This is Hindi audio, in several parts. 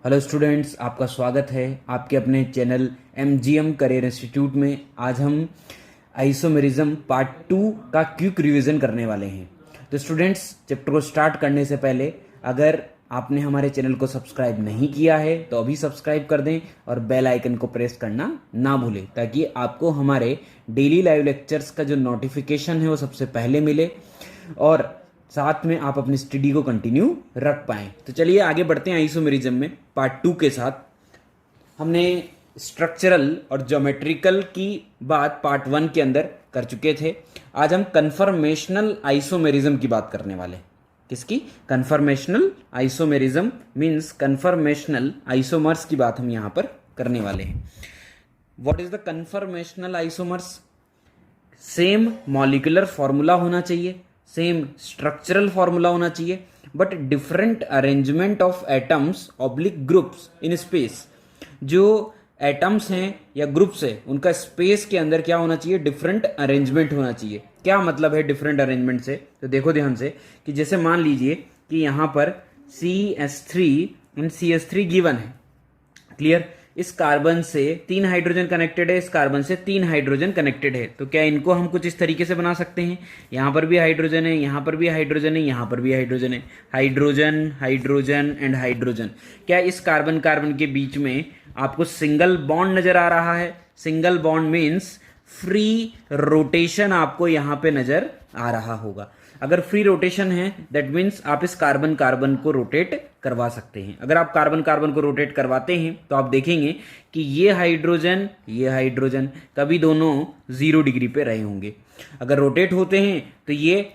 हेलो स्टूडेंट्स, आपका स्वागत है आपके अपने चैनल MGM करियर इंस्टीट्यूट में। आज हम आइसोमेरिज्म पार्ट 2 का क्विक रिवीजन करने वाले हैं। तो स्टूडेंट्स, चैप्टर को स्टार्ट करने से पहले अगर आपने हमारे चैनल को सब्सक्राइब नहीं किया है तो अभी सब्सक्राइब कर दें और बेल आइकन को प्रेस करना ना भूलें, ताकि आपको हमारे डेली लाइव लेक्चर्स का जो नोटिफिकेशन है वो सबसे पहले मिले और साथ में आप अपनी स्टडी को कंटिन्यू रख पाएं। तो चलिए आगे बढ़ते हैं आइसोमेरिज्म में पार्ट 2 के साथ। हमने स्ट्रक्चरल और ज्योमेट्रिकल की बात पार्ट 1 के अंदर कर चुके थे। आज हम कन्फर्मेशनल आइसोमेरिज्म की बात करने वाले हैं। किसकी? Conformational isomerism means conformational isomers की बात हम यहां पर करने वाले हैं। What is the conformational isomers? Same molecular formula होना चाहिए, सेम स्ट्रक्चरल फॉर्मूला होना चाहिए, but different arrangement of atoms oblique groups in space. जो एटम्स हैं या ग्रुप्स है उनका स्पेस के अंदर क्या होना चाहिए? डिफरेंट अरेंजमेंट होना चाहिए। क्या मतलब है डिफरेंट अरेंजमेंट से? तो देखो ध्यान से कि जैसे मान लीजिए कि यहां पर CH3 एंड CH3 गिवन है, क्लियर। इस कार्बन से 3 हाइड्रोजन कनेक्टेड है, इस कार्बन से 3 हाइड्रोजन कनेक्टेड है। तो क्या इनको हम कुछ इस तरीके से बना सकते हैं? यहां पर भी हाइड्रोजन है, यहां पर भी हाइड्रोजन है, यहां पर भी हाइड्रोजन है, हाइड्रोजन हाइड्रोजन एंड हाइड्रोजन। क्या इस कार्बन कार्बन के बीच में आपको सिंगल बॉन्ड नजर आ रहा है? Single bond means free rotation आपको यहां पे नजर आ रहा होगा। अगर फ्री रोटेशन है दैट मीन्स आप इस कार्बन कार्बन को रोटेट करवा सकते हैं। अगर आप कार्बन कार्बन को रोटेट करवाते हैं तो आप देखेंगे कि ये हाइड्रोजन कभी दोनों 0 डिग्री पे रहे होंगे। अगर रोटेट होते हैं तो ये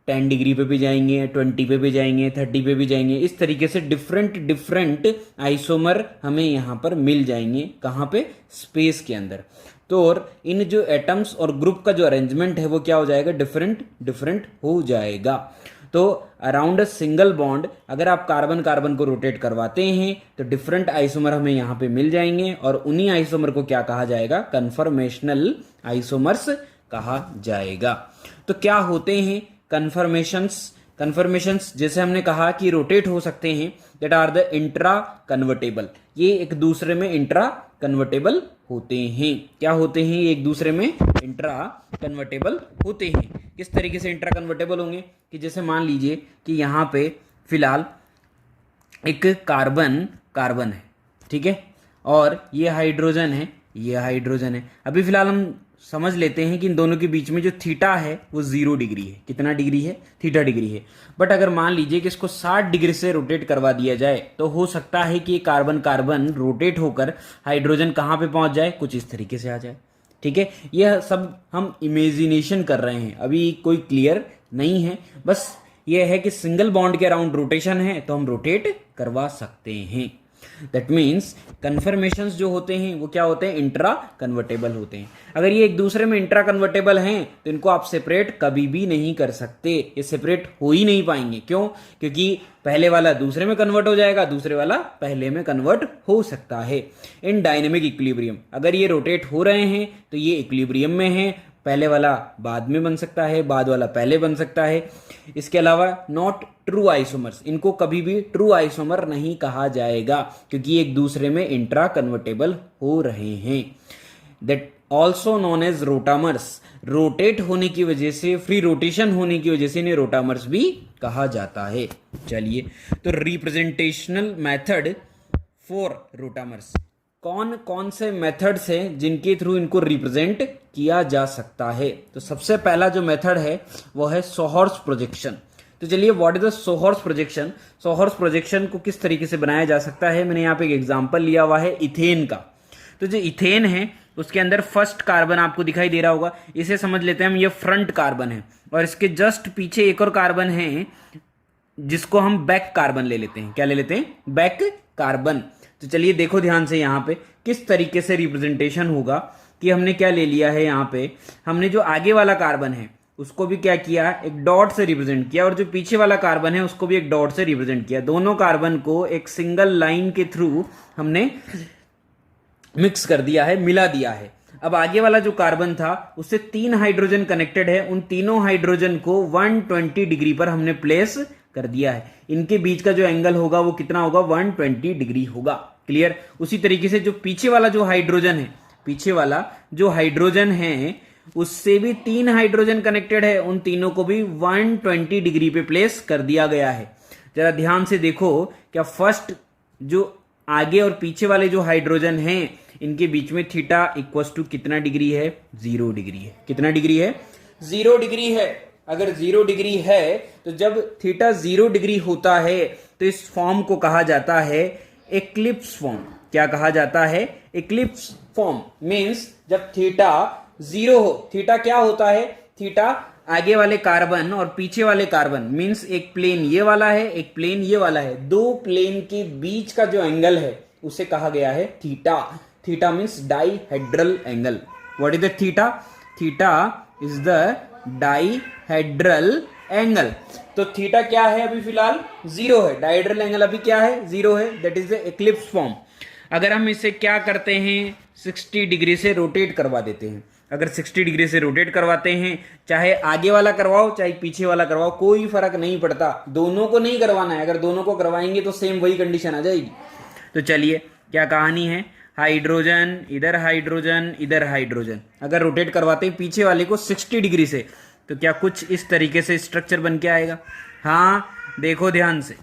10 डिग्री पे भी जाएंगे, 20 पे भी जाएंगे, 30 पे भी जाएंगे। इस तरीके से डिफरेंट आइसोमर हमें यहां पर मिल जाएंगे। कहां पे? स्पेस के अंदर। तो और इन जो एटम्स और ग्रुप का जो अरेंजमेंट है वो क्या हो जाएगा? डिफरेंट हो जाएगा। तो अराउंड अ सिंगल बॉन्ड अगर आप कार्बन कार्बन को रोटेट करवाते हैं तो डिफरेंट आइसोमर हमें यहां पे मिल जाएंगे और उन्हीं आइसोमर को क्या कहा जाएगा? कन्फर्मेशनल आइसोमर्स कहा जाएगा। तो क्या होते हैं कन्फर्मेशंस? जैसे हमने कहा कि रोटेट हो सकते हैं, that are the intra convertible. ये एक दूसरे में इंट्रा कन्वर्टेबल होते हैं। क्या होते हैं? ये एक दूसरे में इंट्रा कन्वर्टेबल होते हैं। किस तरीके से इंट्रा कन्वर्टेबल होंगे? कि जैसे मान लीजिए कि यहां पे फिलहाल एक कार्बन है, ठीक है, और ये हाइड्रोजन है, अभी फिलहाल हम समझ लेते हैं कि इन दोनों के बीच में जो थीटा है वो 0 डिग्री है। कितना डिग्री है? थीटा डिग्री है। बट अगर मान लीजिए कि इसको 60 डिग्री से रोटेट करवा दिया जाए तो हो सकता है कि कार्बन कार्बन रोटेट होकर हाइड्रोजन कहां पे पहुंच जाए? कुछ इस तरीके से आ जाए। ठीक है, यह सब हम इमेजिनेशन कर रहे हैं, अभी कोई क्लियर नहीं है। बस यह है कि सिंगल बॉन्ड के अराउंड रोटेशन है तो हम रोटेट करवा सकते हैं। दैट मीन्स कन्फर्मेशंस जो होते हैं वो क्या होते हैं? इंट्रा कन्वर्टेबल होते हैं। अगर ये एक दूसरे में इंट्रा कन्वर्टेबल हैं तो इनको आप सेपरेट कभी भी नहीं कर सकते, ये सेपरेट हो ही नहीं पाएंगे। क्यों? क्योंकि पहले वाला दूसरे में कन्वर्ट हो जाएगा, दूसरे वाला पहले में कन्वर्ट हो सकता है। इन डायनेमिक इक्विलिब्रियम अगर ये रोटेट हो रहे हैं तो ये इक्विलिब्रियम में है, पहले वाला बाद में बन सकता है, बाद वाला पहले बन सकता है। इसके अलावा नॉट ट्रू आइसोमर्स, इनको कभी भी ट्रू आइसोमर नहीं कहा जाएगा क्योंकि एक दूसरे में इंट्रा कन्वर्टेबल हो रहे हैं। That also known as rotamers, rotate होने की वजह से, फ्री रोटेशन होने की वजह से इन्हें रोटामर्स भी कहा जाता है। चलिए, तो रिप्रेजेंटेशनल मेथड फॉर रोटामर्स, कौन कौन से मेथड्स हैं जिनके थ्रू इनको रिप्रेजेंट किया जा सकता है? तो सबसे पहला जो मेथड है वो है सोहर्स प्रोजेक्शन। तो चलिए, what is the sawhorse projection? Sawhorse projection को किस तरीके से बनाया जा सकता है? मैंने यहाँ पे एक एग्जांपल लिया हुआ है इथेन का। तो जो इथेन है उसके अंदर फर्स्ट कार्बन आपको दिखाई दे रहा होगा, इसे समझ लेते हैं हम, ये फ्रंट कार्बन है और इसके जस्ट पीछे एक और कार्बन है जिसको हम बैक कार्बन ले लेते हैं। क्या ले लेते हैं? Back carbon. तो चलिए देखो ध्यान से यहाँ पे किस तरीके से रिप्रेजेंटेशन होगा कि हमने क्या ले लिया है। यहाँ पे हमने जो आगे वाला कार्बन है उसको भी क्या किया? एक डॉट से रिप्रेजेंट किया, और जो पीछे वाला कार्बन है उसको भी एक डॉट से रिप्रेजेंट किया। दोनों कार्बन को एक सिंगल लाइन के थ्रू हमने मिक्स कर दिया है, मिला दिया है। अब आगे वाला जो कार्बन था उससे 3 हाइड्रोजन कनेक्टेड है, उन तीनों हाइड्रोजन को 120 डिग्री पर हमने प्लेस कर दिया है। इनके बीच का जो एंगल होगा वो कितना होगा, 120 डिग्री होगा। क्लियर। उसी तरीके से जो पीछे वाला जो हाइड्रोजन है, पीछे वाला जो हाइड्रोजन है उससे भी 3 हाइड्रोजन कनेक्टेड है, उन तीनों को भी 120 डिग्री पे प्लेस कर दिया गया है। जरा ध्यान से देखो, क्या फर्स्ट जो आगे और पीछे वाले जो हाइड्रोजन हैं इनके बीच में थीटा इक्वल्स टू कितना डिग्री है, 0 डिग्री है। कितना डिग्री है, 0 डिग्री है। अगर 0 डिग्री है तो जब थीटा 0 डिग्री होता है तो इस फॉर्म को कहा जाता है एक्लिप्स फॉर्म। क्या कहा जाता है, एक्लिप्स फॉर्म। मीन्स जब थीटा 0 हो, थीटा क्या होता है, थीटा आगे वाले कार्बन और पीछे वाले कार्बन, मीन्स एक प्लेन ये वाला है, एक प्लेन ये वाला है, दो प्लेन के बीच का जो एंगल है उसे कहा गया है theta. Theta means dihedral angle. What is the theta, theta is the dihedral angle. तो थीटा क्या है, अभी फिलहाल 0 है, डाईहेड्रल एंगल अभी क्या है, 0 है, that is the eclipse form. अगर हम इसे क्या करते हैं, 60 डिग्री से रोटेट करवा देते हैं। अगर 60 डिग्री से रोटेट करवाते हैं, चाहे आगे वाला करवाओ चाहे पीछे वाला करवाओ, कोई फर्क नहीं पड़ता, दोनों को नहीं करवाना है। अगर दोनों को करवाएंगे तो सेम वही कंडीशन आ जाएगी। तो चलिए क्या कहानी है, हाइड्रोजन इधर, हाइड्रोजन इधर, हाइड्रोजन। अगर रोटेट करवाते हैं पीछे वाले को 60 डिग्री से तो क्या कुछ इस तरीके से स्ट्रक्चर बन के आएगा। हाँ देखो ध्यान से,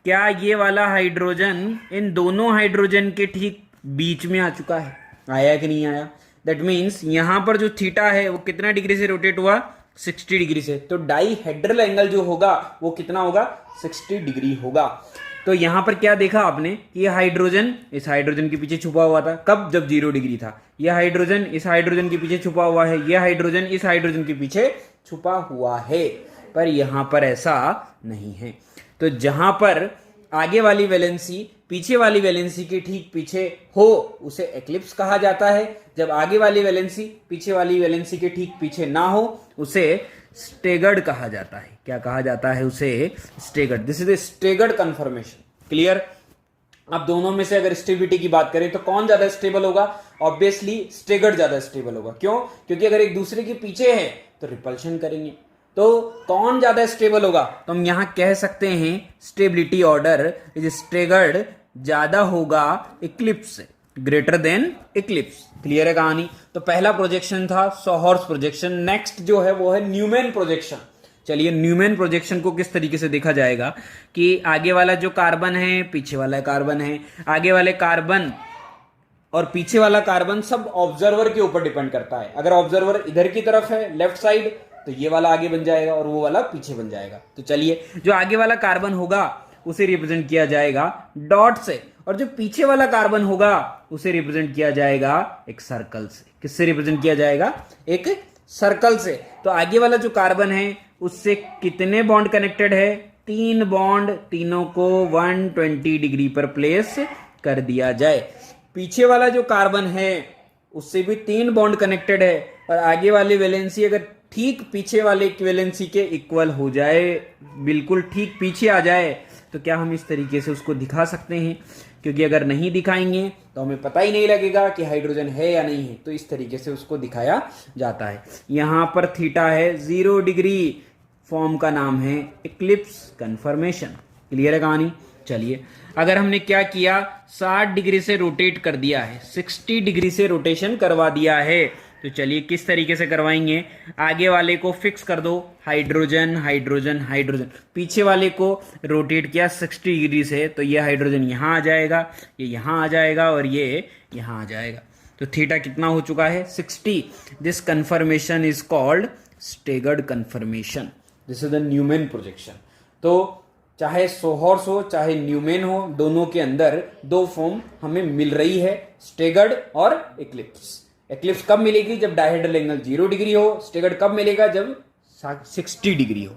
क्या ये वाला हाइड्रोजन इन दोनों हाइड्रोजन के ठीक बीच में आ चुका है, आया कि नहीं आया। दैट मीन्स यहां पर जो थीटा है वो कितना डिग्री से रोटेट हुआ, 60 डिग्री से। तो डाईहेड्रल एंगल जो होगा वो कितना होगा, 60 डिग्री होगा। तो यहां पर क्या देखा आपने, ये हाइड्रोजन इस हाइड्रोजन के पीछे छुपा हुआ था, कब, जब 0 डिग्री था। ये हाइड्रोजन इस हाइड्रोजन के पीछे छुपा हुआ है, ये हाइड्रोजन इस हाइड्रोजन के पीछे छुपा हुआ है। पर यहां पर ऐसा नहीं है। तो जहां पर आगे वाली वैलेंसी पीछे वाली वैलेंसी के ठीक पीछे हो उसे एक्लिप्स कहा जाता है। जब आगे वाली वैलेंसी पीछे वाली वैलेंसी के ठीक पीछे ना हो उसे स्टेगर्ड कहा जाता है। क्या कहा जाता है उसे, staggered. This is a staggered conformation. Clear. अब दोनों में से अगर स्टेबिलिटी की बात करें तो कौन ज्यादा स्टेबल होगा, ऑब्वियसली स्टेगर्ड ज्यादा स्टेबल होगा। क्यों, क्योंकि अगर एक दूसरे के पीछे है तो रिपल्शन करेंगे। तो कौन ज्यादा स्टेबल होगा, तो हम यहां कह सकते हैं स्टेबिलिटी ऑर्डर इज स्टेगर्ड ज्यादा होगा इक्लिप्स से, ग्रेटर देन इक्लिप्स। क्लियर है कहानी। तो पहला प्रोजेक्शन था सोहर्स प्रोजेक्शन। नेक्स्ट जो है वो है न्यूमैन प्रोजेक्शन। चलिए न्यूमैन प्रोजेक्शन को किस तरीके से देखा जाएगा कि आगे वाला जो कार्बन है पीछे वाला कार्बन है, आगे वाले कार्बन और पीछे वाला कार्बन सब ऑब्जर्वर के ऊपर डिपेंड करता है। अगर ऑब्जर्वर इधर की तरफ है लेफ्ट साइड तो ये वाला आगे बन जाएगा और वो वाला पीछे बन जाएगा। तो चलिए जो आगे वाला कार्बन होगा उसे रिप्रेजेंट किया जाएगा डॉट से, और जो पीछे वाला कार्बन होगा उसे रिप्रेजेंट किया जाएगा एक सर्कल से। किससे रिप्रेजेंट किया जाएगा, एक सर्कल से। तो आगे वाला जो कार्बन है उससे कितने बॉन्ड कनेक्टेड है, 3 बॉन्ड, तीनों को 120 डिग्री पर प्लेस कर दिया जाए। पीछे वाला जो कार्बन है उससे भी 3 बॉन्ड कनेक्टेड है, और आगे वाली वैलेंसी अगर ठीक पीछे वाले वैलेंसी के इक्वल हो जाए, बिल्कुल ठीक पीछे आ जाए, तो क्या हम इस तरीके से उसको दिखा सकते हैं। क्योंकि अगर नहीं दिखाएंगे तो हमें पता ही नहीं लगेगा कि हाइड्रोजन है या नहीं है। तो इस तरीके से उसको दिखाया जाता है। यहां पर थीटा है 0 डिग्री, फॉर्म का नाम है इक्लिप्स कन्फर्मेशन। क्लियर है कहानी। चलिए अगर हमने क्या किया, 60 डिग्री से रोटेट कर दिया है, 60 डिग्री से रोटेशन करवा दिया है, तो चलिए किस तरीके से करवाएंगे। आगे वाले को फिक्स कर दो, हाइड्रोजन हाइड्रोजन हाइड्रोजन। पीछे वाले को रोटेट किया 60 डिग्री से, तो ये हाइड्रोजन यहां आ जाएगा, ये यहां आ जाएगा और ये यहां आ जाएगा। तो थीटा कितना हो चुका है, 60। This conformation is called staggered conformation. This is the Newman projection. तो चाहे सोहर्स हो चाहे न्यूमैन हो, दोनों के अंदर 2 फॉर्म हमें मिल रही है, स्टेगर्ड और इक्लिप्स। एक्लिप्स कब मिलेगी, जब डायहेड्रल एंगल 0 डिग्री हो। स्टेगर्ड कब मिलेगा, जब 60 डिग्री हो।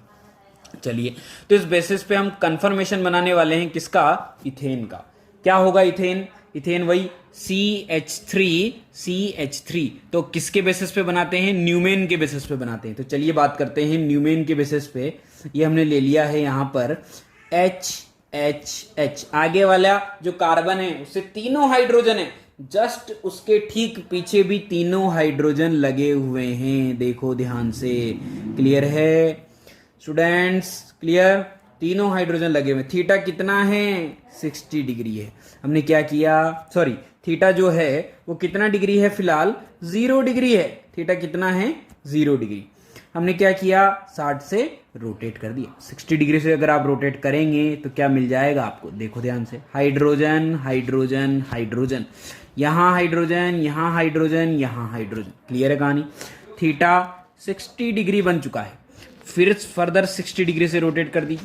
चलिए तो इस बेसिस पे हम कंफर्मेशन बनाने वाले हैं किसका, इथेन का। क्या होगा इथेन, इथेन वही CH3। तो किसके बेसिस पे बनाते हैं, न्यूमैन के बेसिस पे बनाते हैं। तो चलिए बात करते हैं न्यूमैन के बेसिस पे। ये हमने ले लिया है यहां पर HH। आगे वाला जो कार्बन है उससे 3 हाइड्रोजन है, जस्ट उसके ठीक पीछे भी 3 हाइड्रोजन लगे हुए हैं। देखो ध्यान से, क्लियर है स्टूडेंट्स, क्लियर। तीनों हाइड्रोजन लगे हुए। थीटा कितना है? 60 डिग्री है। हमने क्या किया, सॉरी, थीटा जो है वो कितना डिग्री है? फिलहाल 0 डिग्री है। थीटा कितना है? 0 डिग्री। हमने क्या किया, 60 से रोटेट कर दिया। 60 डिग्री से अगर आप रोटेट करेंगे तो क्या मिल जाएगा आपको? देखो ध्यान से, हाइड्रोजन हाइड्रोजन हाइड्रोजन, यहां हाइड्रोजन, यहां हाइड्रोजन, यहां हाइड्रोजन। क्लियर है कहानी? थीटा 60 डिग्री बन चुका है। फिर फर्दर 60 डिग्री से रोटेट कर दी,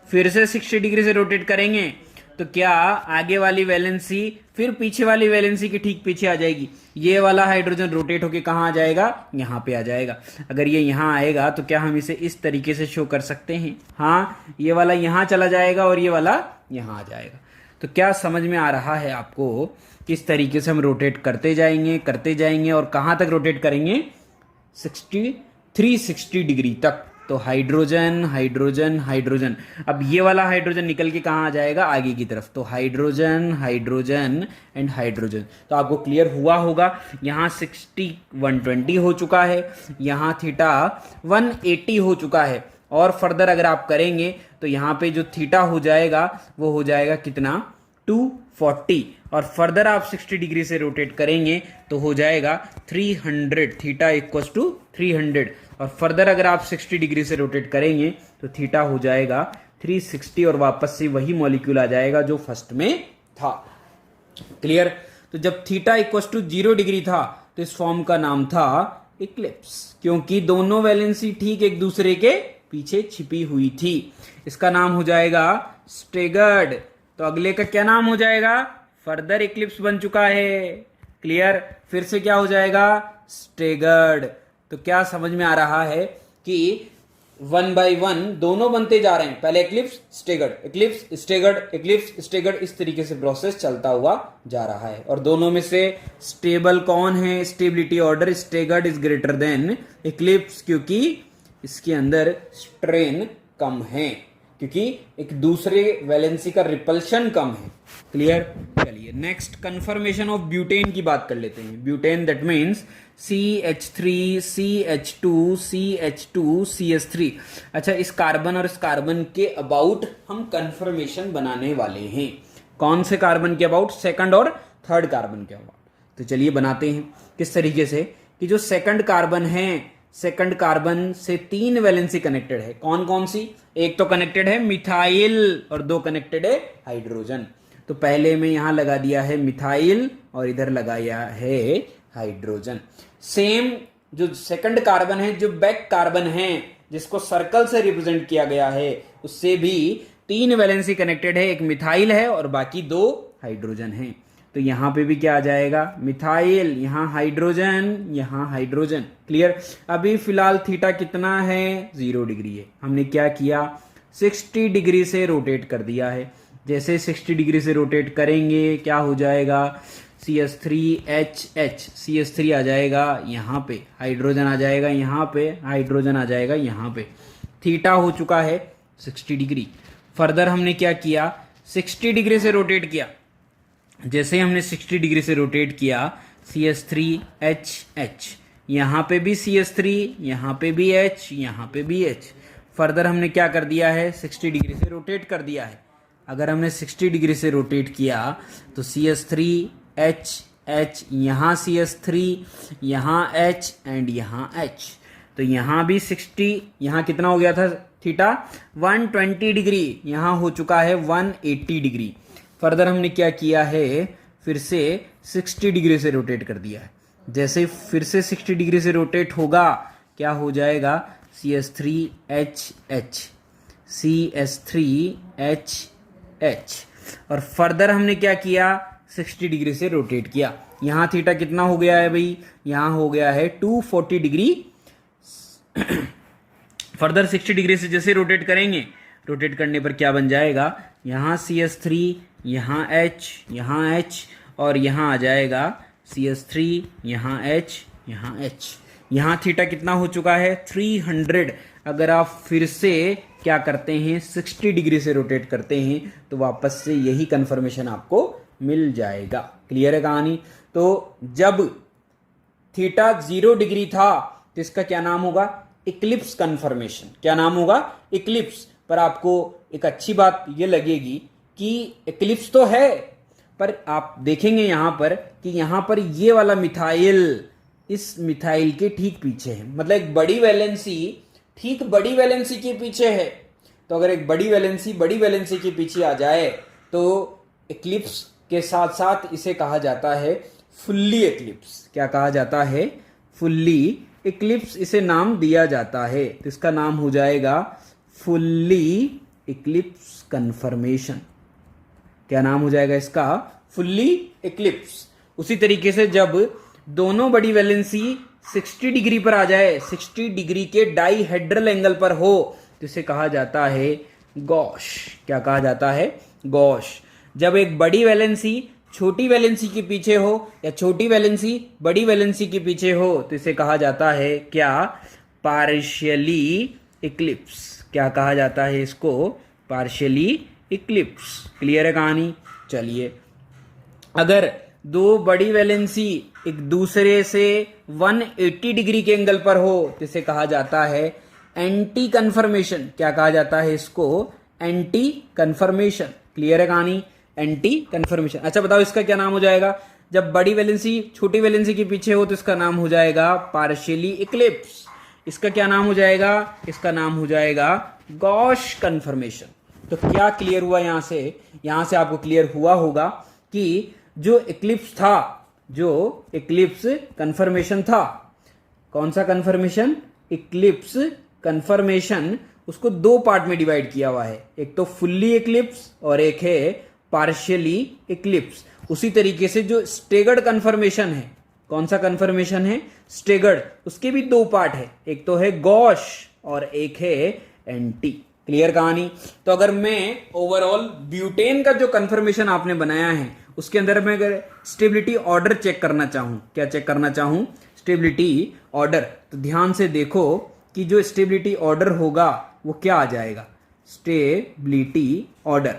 फिर से 60 डिग्री से रोटेट करेंगे तो क्या आगे वाली वैलेंसी फिर पीछे वाली वैलेंसी के ठीक पीछे आ जाएगी। ये वाला हाइड्रोजन रोटेट होके कहां आ जाएगा? यहां पे आ जाएगा। अगर ये यहां आएगा तो क्या हम इसे इस तरीके से शो कर सकते हैं? हाँ, ये वाला यहां चला जाएगा और ये वाला यहां आ जाएगा। तो क्या समझ में आ रहा है आपको किस तरीके से हम रोटेट करते जाएंगे और कहां तक रोटेट करेंगे? 360 डिग्री तक। तो हाइड्रोजन हाइड्रोजन हाइड्रोजन, अब ये वाला हाइड्रोजन निकल के कहां आ जाएगा? आगे की तरफ। तो हाइड्रोजन हाइड्रोजन एंड हाइड्रोजन। तो आपको क्लियर हुआ होगा, यहां 60 120 हो चुका है, यहां थीटा 180 हो चुका है। और फर्दर अगर आप करेंगे तो यहां पे जो थीटा हो जाएगा वो हो जाएगा कितना? 240। और फर्दर आप 60 डिग्री से रोटेट करेंगे तो हो जाएगा 300। Theta equals to 300। और फर्दर अगर आप 60 डिग्री से रोटेट करेंगे तो थीटा हो जाएगा 360 और वापस से वही मॉलिक्यूल आ जाएगा जो फर्स्ट में था। क्लियर? तो जब थीटा इक्वल्स टू 0 डिग्री था तो इस फॉर्म का नाम था इक्लिप्स, क्योंकि दोनों वैलेंसी ठीक एक दूसरे के पीछे छिपी हुई थी। इसका नाम हो जाएगा स्टेगर्ड। तो अगले का क्या नाम हो जाएगा? फर्दर इक्लिप्स बन चुका है। क्लियर? फिर से क्या हो जाएगा? स्टेगर्ड। तो क्या समझ में आ रहा है कि 1 by 1 दोनों बनते जा रहे हैं। पहले Eclipse staggered, Eclipse staggered, Eclipse staggered, इस तरीके से प्रोसेस चलता हुआ जा रहा है। और दोनों में से स्टेबल कौन है? Stability order staggered is greater than Eclipse, क्योंकि इसके अंदर स्ट्रेन कम है, क्योंकि एक दूसरे वैलेंसी का रिपल्शन कम है। क्लियर? चलिए नेक्स्ट कंफर्मेशन ऑफ ब्यूटेन की बात कर लेते हैं। Butane that means CH3 CH2 CH2 CH3। अच्छा, इस कार्बन और इस कार्बन के अबाउट हम कंफर्मेशन बनाने वाले हैं। कौन से कार्बन के अबाउट? सेकंड और थर्ड कार्बन के अबाउट। तो चलिए बनाते हैं। किस तरीके से कि जो सेकंड कार्बन है, सेकंड कार्बन से 3 वैलेंसी कनेक्टेड है। कौन कौन सी? एक तो कनेक्टेड है मिथाइल और 2 कनेक्टेड है हाइड्रोजन। तो पहले में यहां लगा दिया है मिथाइल और इधर लगाया है हाइड्रोजन। सेम जो सेकंड कार्बन है, जो बैक कार्बन है जिसको सर्कल से रिप्रेजेंट किया गया है, उससे भी 3 वैलेंसी कनेक्टेड है। एक मिथाइल है और बाकी 2 हाइड्रोजन है। तो यहां पे भी क्या आ जाएगा? मिथाइल, यहां हाइड्रोजन, यहां हाइड्रोजन। क्लियर? अभी फिलहाल थीटा कितना है? 0 डिग्री है। हमने क्या किया? 60 डिग्री से रोटेट कर दिया है। जैसे 60 डिग्री से रोटेट करेंगे क्या हो जाएगा? CH3HH, CH3 आ जाएगा यहां पे, हाइड्रोजन आ जाएगा यहां पे, हाइड्रोजन आ जाएगा यहां पे। थीटा हो चुका है 60 डिग्री। फर्दर हमने क्या किया? 60 डिग्री से रोटेट किया। जैसे हमने 60 डिग्री से रोटेट किया, CH3HH, यहां पे भी CH3, यहां पे भी H, यहां पे भी H। फर्दर हमने क्या कर दिया है? 60 डिग्री से रोटेट कर दिया है। अगर हमने 60 डिग्री से रोटेट किया तो CH3HH, यहां CH3, यहां H एंड यहां H। तो यहां भी 60, यहां कितना हो गया था थीटा? 120 डिग्री, यहां हो चुका है 180 डिग्री। फर्दर हमने क्या किया है? फिर से 60 डिग्री से रोटेट कर दिया है। जैसे फिर से 60 डिग्री से रोटेट होगा क्या हो जाएगा? CH3HH, CH3HH। और फर्दर हमने क्या किया? 60 डिग्री से रोटेट किया। यहां थीटा कितना हो गया है भाई? यहां हो गया है 240 डिग्री। फर्दर 60 डिग्री से जैसे रोटेट करेंगे, रोटेट करने पर क्या बन जाएगा? यहां CH3, यहां H, यहां H और यहां आ जाएगा CH3, यहां H, यहां H। यहां थीटा कितना हो चुका है? 300। अगर आप फिर से क्या करते हैं? 60 डिग्री से रोटेट करते हैं तो वापस से यही कंफर्मेशन आपको मिल जाएगा। क्लियर है कहानी? तो जब थीटा 0 डिग्री था तो इसका क्या नाम होगा? Eclipse confirmation. क्या नाम होगा? इक्लिप्स। पर आपको एक अच्छी बात ये लगेगी कि एक्लिप्स तो है, पर आप देखेंगे यहां पर कि यहां पर ये वाला मिथाइल इस मिथाइल के ठीक पीछे है, मतलब एक बड़ी वैलेंसी ठीक बड़ी वैलेंसी के पीछे है। तो अगर एक बड़ी वैलेंसी के पीछे आ जाए तो एक्लिप्स के साथ साथ इसे कहा जाता है फुल्ली एक्लिप्स। क्या कहा जाता है? फुल्ली एक्लिप्स इसे नाम दिया जाता है। तो इसका नाम हो जाएगा फुल्ली एक्लिप्स कन्फर्मेशन। क्या नाम हो जाएगा इसका? Fully eclipse. उसी तरीके से जब दोनों बड़ी वैलेंसी 60 डिग्री पर आ जाए, 60 डिग्री के डाईहेड्रल एंगल पर हो, तो इसे कहा जाता है गॉश। क्या कहा जाता है? गॉश। जब एक बड़ी वैलेंसी छोटी वैलेंसी के पीछे हो या छोटी वैलेंसी बड़ी वैलेंसी के पीछे हो, तो इसे कहा जाता है क्या? Partially Eclipse. क्या कहा जाता है इसको? Partially Eclipse. क्लियर है कहानी? चलिए, अगर दो बड़ी वैलेंसी एक दूसरे से 180 डिग्री के एंगल पर हो, तो इसे कहा जाता है एंटी कन्फर्मेशन। क्या कहा जाता है इसको? Anti conformation. क्लियर है कहानी? Anti conformation. अच्छा बताओ, इसका क्या नाम हो जाएगा? जब बड़ी वैलेंसी छोटी वैलेंसी के पीछे हो तो इसका नाम हो जाएगा पार्शियली इक्लिप्स। इसका क्या नाम हो जाएगा? इसका नाम हो जाएगा गॉश कन्फर्मेशन। तो क्या क्लियर हुआ यहां से? यहां से आपको क्लियर हुआ होगा कि जो इक्लिप्स था, जो इक्लिप्स कन्फर्मेशन था, कौन सा कन्फर्मेशन? इक्लिप्स कन्फर्मेशन, उसको दो पार्ट में डिवाइड किया हुआ है। एक तो फुल्ली इक्लिप्स और एक है पार्शियली इक्लिप्स। उसी तरीके से जो स्टेगर्ड कन्फर्मेशन है, कौन सा कन्फर्मेशन है? स्टेगर्ड, उसके भी दो पार्ट है, एक तो है गॉश और एक है एंटी। क्लियर कहानी? तो अगर मैं ओवरऑल ब्यूटेन का जो कन्फर्मेशन आपने बनाया है उसके अंदर मैं अगर स्टेबिलिटी ऑर्डर चेक करना चाहूं, क्या चेक करना चाहूं? Stability order. तो ध्यान से देखो कि जो स्टेबिलिटी ऑर्डर होगा वो क्या आ जाएगा? Stability order.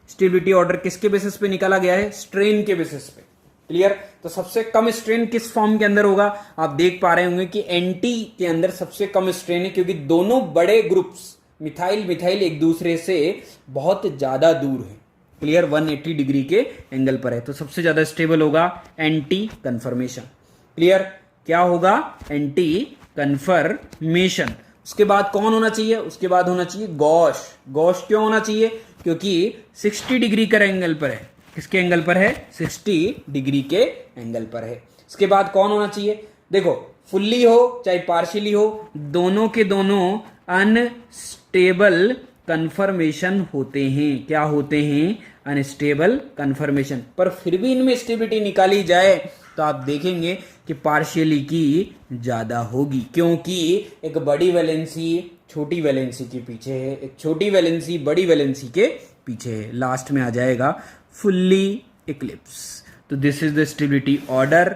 स्टेबिलिटी ऑर्डर किसके बेसिस पे निकाला गया है? स्ट्रेन के बेसिस पे। क्लियर? तो सबसे कम स्ट्रेन किस फॉर्म के अंदर होगा? आप देख पा रहे होंगे कि एंटी के अंदर सबसे कम स्ट्रेन है, क्योंकि दोनों बड़े ग्रुप्स मिथाइल एक दूसरे से बहुत ज्यादा दूर है। क्लियर? 180 डिग्री के एंगल पर है, तो सबसे ज्यादा स्टेबल होगा एंटी कन्फर्मेशन। क्लियर? क्या होगा? Anti conformation. उसके बाद कौन होना चाहिए? उसके बाद होना चाहिए गॉश। गॉश क्यों होना चाहिए? क्योंकि 60 डिग्री का एंगल पर है। किसके एंगल पर है? 60 डिग्री के एंगल पर है। इसके बाद कौन होना चाहिए? देखो, फुल्ली हो चाहे पार्शियली हो, दोनों के दोनों अनस्टेबल कन्फर्मेशन होते हैं। क्या होते हैं? Unstable conformation. पर फिर भी इनमें स्टेबिलिटी निकाली जाए तो आप देखेंगे कि पार्शियली की ज्यादा होगी, क्योंकि एक बड़ी वैलेंसी छोटी वैलेंसी के पीछे है, एक छोटी वैलेंसी बड़ी वैलेंसी के पीछे है। लास्ट में आ जाएगा फुल्ली इक्लिप्स। तो this is the stability order.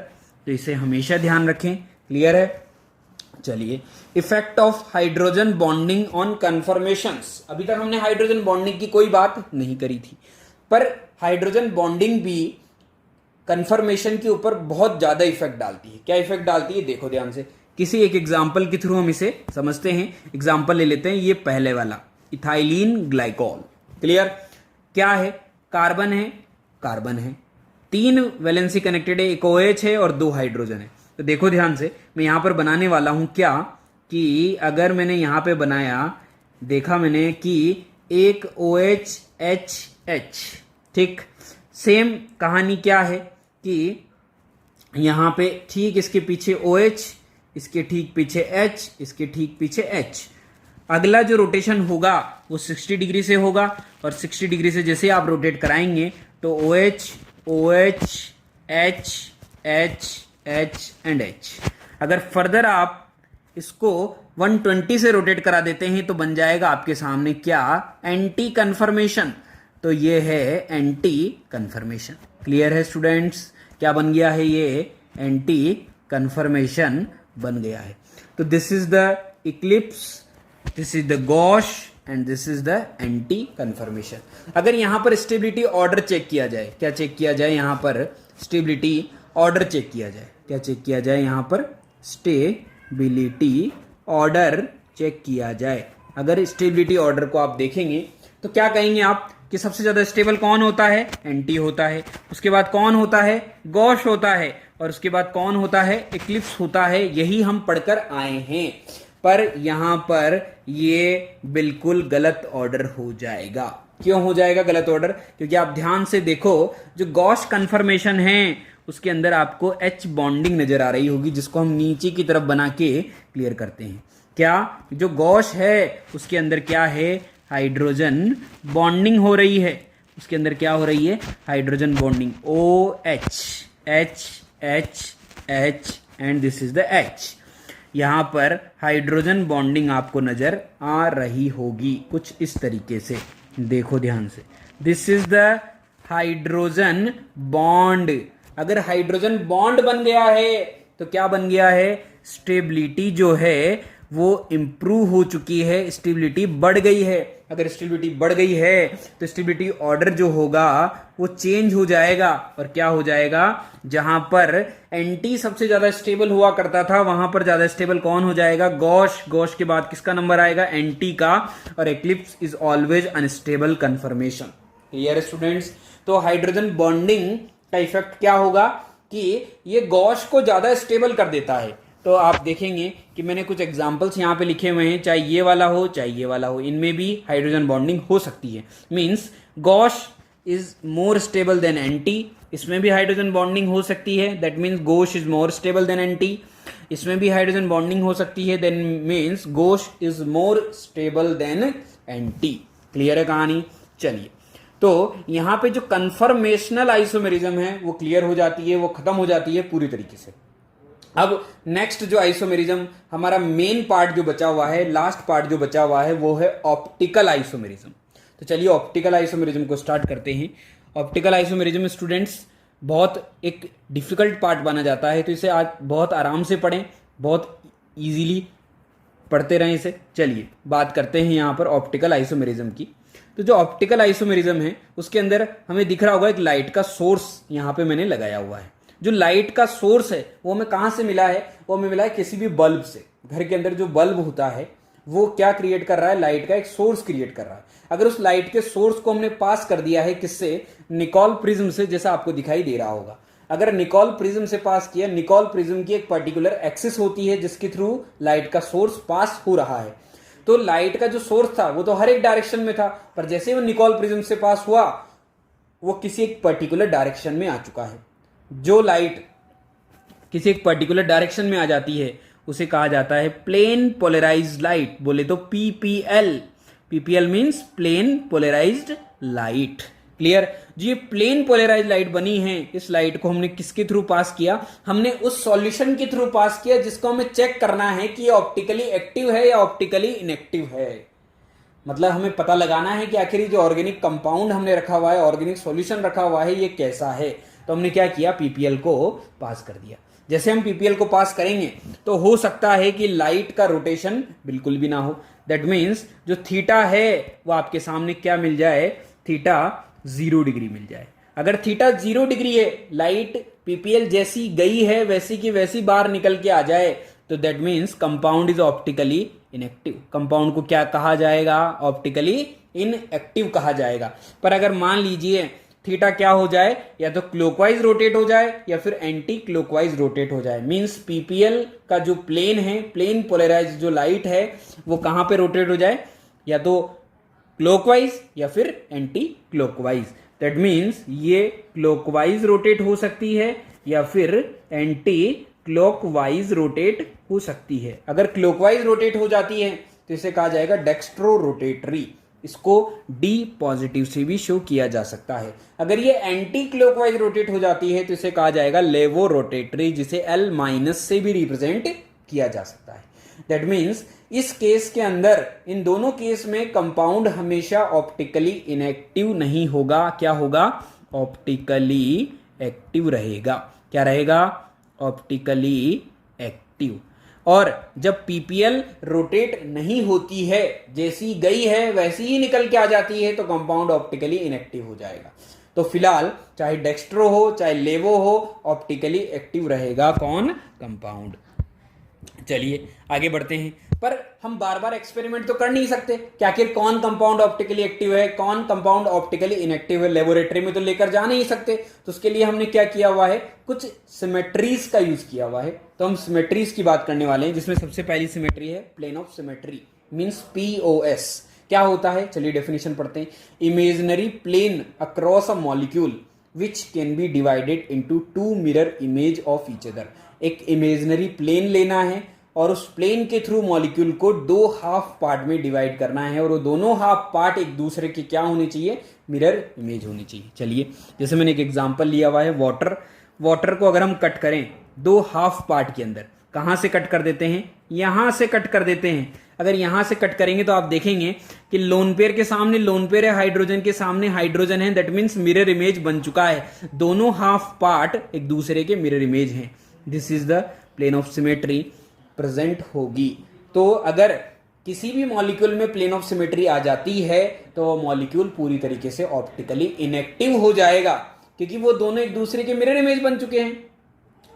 तो इसे हमेशा ध्यान रखें। क्लियर है? चलिए, effect of hydrogen bonding on conformations. अभी तक हमने हाइड्रोजन बॉन्डिंग की कोई बात नहीं करी थी, पर हाइड्रोजन बॉन्डिंग भी कन्फर्मेशन के ऊपर बहुत ज्यादा इफेक्ट डालती है। क्या इफेक्ट डालती है? देखो ध्यान से, किसी एक एग्जाम्पल के थ्रू हम इसे समझते हैं। एग्जाम्पल ले लेते हैं, ये पहले वाला इथाइलिन ग्लाइकॉल। क्लियर? क्या है? कार्बन है, कार्बन है, 3 वैलेंसी कनेक्टेड है, एक OH है और 2 हाइड्रोजन है। तो देखो ध्यान से, मैं यहां पर बनाने वाला हूं क्या कि अगर मैंने यहां पे बनाया, देखा मैंने कि एक OHH, ठीक, सेम कहानी क्या है कि यहां पे ठीक इसके पीछे OH, इसके ठीक पीछे H, इसके ठीक पीछे H। अगला जो रोटेशन होगा वो 60 डिग्री से होगा, और 60 डिग्री से जैसे आप रोटेट कराएंगे तो OH, OH, H, H, H and H। अगर फर्दर आप इसको 120 से रोटेट करा देते हैं तो बन जाएगा आपके सामने क्या? Anti conformation. तो ये है एंटी कन्फर्मेशन। क्लियर है स्टूडेंट्स? क्या बन गया है? ये एंटी कन्फर्मेशन बन गया है। तो this is the eclipse, this is the gauche and this is the anti conformation. अगर यहां पर स्टेबिलिटी ऑर्डर चेक किया जाए, क्या चेक किया जाए? यहां पर स्टेबिलिटी ऑर्डर चेक किया जाए। क्या चेक किया जाए? यहां पर स्टेबिलिटी ऑर्डर चेक किया जाए। अगर स्टेबिलिटी ऑर्डर को आप देखेंगे तो क्या कहेंगे आप कि सबसे ज्यादा स्टेबल कौन होता है? एंटी होता है। उसके बाद कौन होता है? गॉश होता है। और उसके बाद कौन होता है? इक्लिप्स होता है। यही हम पढ़कर आए हैं, पर यहां पर ये बिल्कुल गलत ऑर्डर हो जाएगा। क्यों हो जाएगा गलत ऑर्डर? क्योंकि आप ध्यान से देखो, जो गॉश कन्फर्मेशन है उसके अंदर आपको H बॉन्डिंग नजर आ रही होगी, जिसको हम नीचे की तरफ बना के क्लियर करते हैं। क्या जो गॉश है उसके अंदर क्या है? हाइड्रोजन बॉन्डिंग हो रही है। उसके अंदर क्या हो रही है? Hydrogen bonding. OH, H, H, H and this is the H। यहां पर हाइड्रोजन बॉन्डिंग आपको नजर आ रही होगी कुछ इस तरीके से। देखो ध्यान से, this is the hydrogen bond. अगर हाइड्रोजन बॉन्ड बन गया है तो क्या बन गया है? स्टेबिलिटी जो है वो इंप्रूव हो चुकी है, स्टेबिलिटी बढ़ गई है। अगर स्टेबिलिटी बढ़ गई है तो स्टेबिलिटी ऑर्डर जो होगा वो चेंज हो जाएगा। और क्या हो जाएगा? जहां पर एंटी सबसे ज्यादा स्टेबल हुआ करता था वहां पर ज्यादा स्टेबल कौन हो जाएगा? गॉश। गॉश के बाद किसका नंबर आएगा? एंटी का। और eclipse is always unstable conformation. Clear students? तो हाइड्रोजन बॉन्डिंग का इफेक्ट क्या होगा कि ये गॉश को ज्यादा स्टेबल कर देता है। तो आप देखेंगे कि मैंने कुछ एग्जांपल्स यहां पे लिखे हुए हैं, चाहे ये वाला हो चाहे ये वाला हो, इनमें भी हाइड्रोजन बॉन्डिंग हो सकती है। Means gauche is more stable than anti, इसमें भी हाइड्रोजन बॉन्डिंग हो सकती है। That means gauche is more stable than anti. इसमें भी हाइड्रोजन बॉन्डिंग हो सकती है। Then means gauche is more stable than anti. Clear है कहानी? चलिए, तो यहां पे जो कन्फर्मेशनल आइसोमेरिज्म है वो क्लियर हो जाती है, वो खत्म हो जाती है पूरी तरीके से। अब नेक्स्ट जो आइसोमेरिज्म हमारा मेन पार्ट जो बचा हुआ है, लास्ट पार्ट जो बचा हुआ है, वो है ऑप्टिकल आइसोमेरिज्म। तो चलिए ऑप्टिकल आइसोमेरिज्म को स्टार्ट करते हैं। ऑप्टिकल आइसोमेरिज्म स्टूडेंट्स बहुत एक डिफिकल्ट पार्ट माना जाता है, तो इसे आज बहुत आराम से पढ़ें, बहुत इजीली पढ़ते रहें इसे। चलिए बात करते हैं यहाँ पर ऑप्टिकल आइसोमेरिज्म की। तो जो ऑप्टिकल आइसोमेरिज्म है उसके अंदर हमें दिख रहा होगा एक लाइट का सोर्स यहाँ पे मैंने लगाया हुआ है। जो लाइट का सोर्स है वो हमें कहां से मिला है? वो हमें मिला है किसी भी बल्ब से। घर के अंदर जो बल्ब होता है वो क्या क्रिएट कर रहा है? लाइट का एक सोर्स क्रिएट कर रहा है। अगर उस लाइट के सोर्स को हमने पास कर दिया है किससे? निकोल प्रिज्म से, जैसा आपको दिखाई दे रहा होगा। अगर निकोल प्रिज्म से पास किया, निकोल प्रिज्म की एक पर्टिकुलर एक्सिस होती है जिसके थ्रू लाइट का सोर्स पास हो रहा है। तो लाइट का जो सोर्स था वो तो हर एक डायरेक्शन में था, पर जैसे वो निकोल प्रिज्म से पास हुआ वो किसी एक पर्टिकुलर डायरेक्शन में आ चुका है। जो लाइट किसी एक पर्टिकुलर डायरेक्शन में आ जाती है उसे कहा जाता है प्लेन पोलराइज्ड लाइट, बोले तो PPL। PPL means plane polarised light. Clear? जो ये प्लेन पोलराइज्ड लाइट बनी है, इस लाइट को हमने किसके थ्रू पास किया? हमने उस सॉल्यूशन के थ्रू पास किया जिसको हमें चेक करना है कि ये ऑप्टिकली एक्टिव है या ऑप्टिकली इनएक्टिव है। मतलब हमें पता लगाना है कि आखिर जो ऑर्गेनिक कंपाउंड हमने रखा हुआ है, ऑर्गेनिक सॉल्यूशन रखा हुआ है, ये कैसा है। तो हमने क्या किया? PPL को पास कर दिया। जैसे हम PPL को पास करेंगे तो हो सकता है कि लाइट का रोटेशन बिल्कुल भी ना हो। दैट मीन्स जो थीटा है वो आपके सामने क्या मिल जाए? थीटा 0 डिग्री मिल जाए। अगर थीटा 0 डिग्री है, लाइट PPL जैसी गई है वैसी की वैसी बाहर निकल के आ जाए, तो that means compound is optically inactive. Compound को क्या कहा जाएगा? ऑप्टिकली इनएक्टिव कहा जाएगा। पर अगर मान लीजिए थीटा क्या हो जाए? या तो क्लॉकवाइज रोटेट हो जाए या फिर एंटी क्लॉकवाइज रोटेट हो जाए। मींस PPL का जो प्लेन है, प्लेन पोलराइज जो लाइट है, वो कहां पे रोटेट हो जाए? या तो क्लॉकवाइज या फिर एंटी क्लॉकवाइज। दैट मीन्स ये क्लॉकवाइज रोटेट हो सकती है या फिर एंटी क्लॉकवाइज रोटेट हो सकती है। अगर क्लॉकवाइज रोटेट हो जाती है तो इसे कहा जाएगा डेक्स्ट्रो रोटेटरी। इसको D पॉजिटिव से भी शो किया जा सकता है। अगर ये एंटी क्लॉकवाइज रोटेट हो जाती है तो इसे कहा जाएगा लेवो रोटेटरी, जिसे L- से भी रिप्रेजेंट किया जा सकता है। दैट मीन्स इस केस के अंदर, इन दोनों केस में कंपाउंड हमेशा ऑप्टिकली इनएक्टिव नहीं होगा। क्या होगा? ऑप्टिकली एक्टिव रहेगा। क्या रहेगा? Optically active. और जब PPL रोटेट नहीं होती है, जैसी गई है वैसी ही निकल के आ जाती है, तो कंपाउंड ऑप्टिकली इनएक्टिव हो जाएगा। तो फिलहाल चाहे डेक्स्ट्रो हो चाहे लेवो हो, ऑप्टिकली एक्टिव रहेगा कौन? कंपाउंड। चलिए आगे बढ़ते हैं। पर हम बार बार एक्सपेरिमेंट तो कर नहीं सकते कि आखिर कौन कंपाउंड ऑप्टिकली एक्टिव है, कौन कंपाउंड ऑप्टिकली इनएक्टिव है, लेबोरेटरी में तो लेकर जा नहीं सकते। तो उसके लिए हमने क्या किया हुआ है, कुछ सिमेट्रीज का यूज किया हुआ है। तो हम सिमेट्रीज की बात करने वाले हैं, जिसमें सबसे पहली सिमेट्री है plane of symmetry, means POS। क्या होता है, चलिए डेफिनेशन पढ़ते हैं। Imaginary plane across a molecule which can be divided into two mirror image of each other. एक इमेजिनरी प्लेन लेना है और उस प्लेन के थ्रू मॉलिक्यूल को दो हाफ पार्ट में डिवाइड करना है, और वो दोनों हाफ पार्ट एक दूसरे के क्या होने चाहिए, मिरर इमेज होनी चाहिए। चलिए, जैसे मैंने एक एग्जांपल लिया हुआ है, वाटर को अगर हम कट करें दो हाफ पार्ट के अंदर, कहां से कट कर देते हैं, यहां से कट कर देते हैं। अगर यहां से कट करेंगे तो आप देखेंगे कि लोन पेयर के सामने लोन पेयर है, हाइड्रोजन के सामने हाइड्रोजन है, दैट मीन्स मिरर इमेज बन चुका है। दोनों हाफ पार्ट एक दूसरे के मिरर इमेज हैं। This is the plane of symmetry present होगी। तो अगर किसी भी मॉलिक्यूल में प्लेन ऑफ सिमेट्री आ जाती है तो वो मॉलिक्यूल पूरी तरीके से ऑप्टिकली इनएक्टिव हो जाएगा, क्योंकि वो दोनों एक दूसरे के मिरर इमेज बन चुके हैं,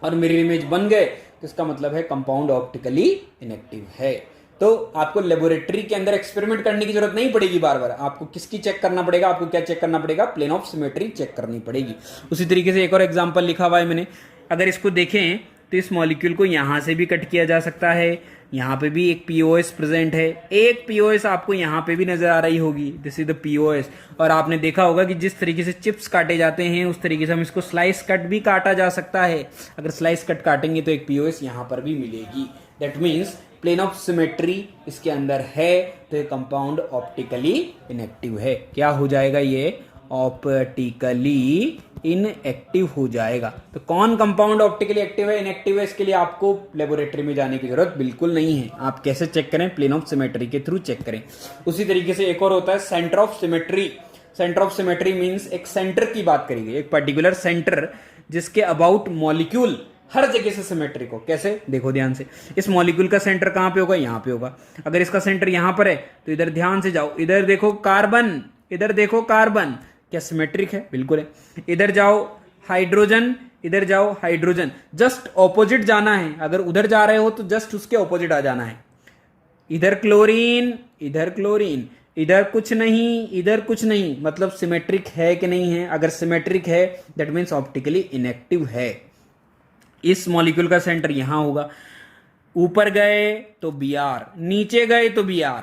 और मिरर इमेज बन गए तो इसका मतलब है कंपाउंड ऑप्टिकली इनएक्टिव है। तो आपको लेबोरेटरी के अंदर एक्सपेरिमेंट करने की जरूरत नहीं पड़ेगी बार बार। आपको किसकी चेक करना पड़ेगा, आपको क्या चेक करना पड़ेगा, प्लेन ऑफ सिमेट्री चेक करनी पड़ेगी। उसी तरीके से एक और एग्जांपल लिखा हुआ है मैंने, अगर इसको देखें तो इस मॉलिक्यूल को यहां से भी कट किया जा सकता है, यहां पे भी एक POS प्रेजेंट है, एक POS आपको यहां पे भी नजर आ रही होगी, दिस इज द POS। और आपने देखा होगा कि जिस तरीके से चिप्स काटे जाते हैं उस तरीके से हम इसको स्लाइस कट भी काटा जा सकता है। अगर स्लाइस कट काटेंगे तो एक POS यहां पर भी मिलेगी। That means plane of symmetry इसके अंदर है, तो ये कंपाउंड ऑप्टिकली इनएक्टिव है। क्या हो जाएगा, ये ऑप्टिकली इनएक्टिव हो जाएगा। तो कौन कंपाउंड ऑप्टिकली एक्टिव है, इनएक्टिव है, इसके लिए आपको लेबोरेटरी में जाने की जरूरत बिल्कुल नहीं है। आप कैसे चेक करें, प्लेन ऑफ सिमेट्री के थ्रू चेक करें। उसी तरीके से एक और होता है centre of symmetry. Centre of symmetry means एक सेंटर की बात करी गई, एक पर्टिकुलर सेंटर जिसके अबाउट मॉलिक्यूल हर जगह से सिमेट्रिक हो। कैसे, देखो ध्यान से, इस मॉलिक्यूल का सेंटर कहां पे होगा, यहां पे होगा। अगर इसका सेंटर यहां पर है तो इधर ध्यान से जाओ, इधर देखो कार्बन, इधर देखो कार्बन, क्या सिमेट्रिक है, बिल्कुल है। इधर जाओ हाइड्रोजन, इधर जाओ हाइड्रोजन, जस्ट ऑपोजिट जाना है। अगर उधर जा रहे हो तो जस्ट उसके ऑपोजिट आ जाना है। इधर क्लोरीन, इधर क्लोरीन, इधर कुछ नहीं, इधर कुछ नहीं, मतलब सिमेट्रिक है कि नहीं है। अगर सिमेट्रिक है दैट मीन्स ऑप्टिकली इनएक्टिव है। इस मॉलिक्यूल का सेंटर यहां होगा, ऊपर गए तो Br, नीचे गए तो Br।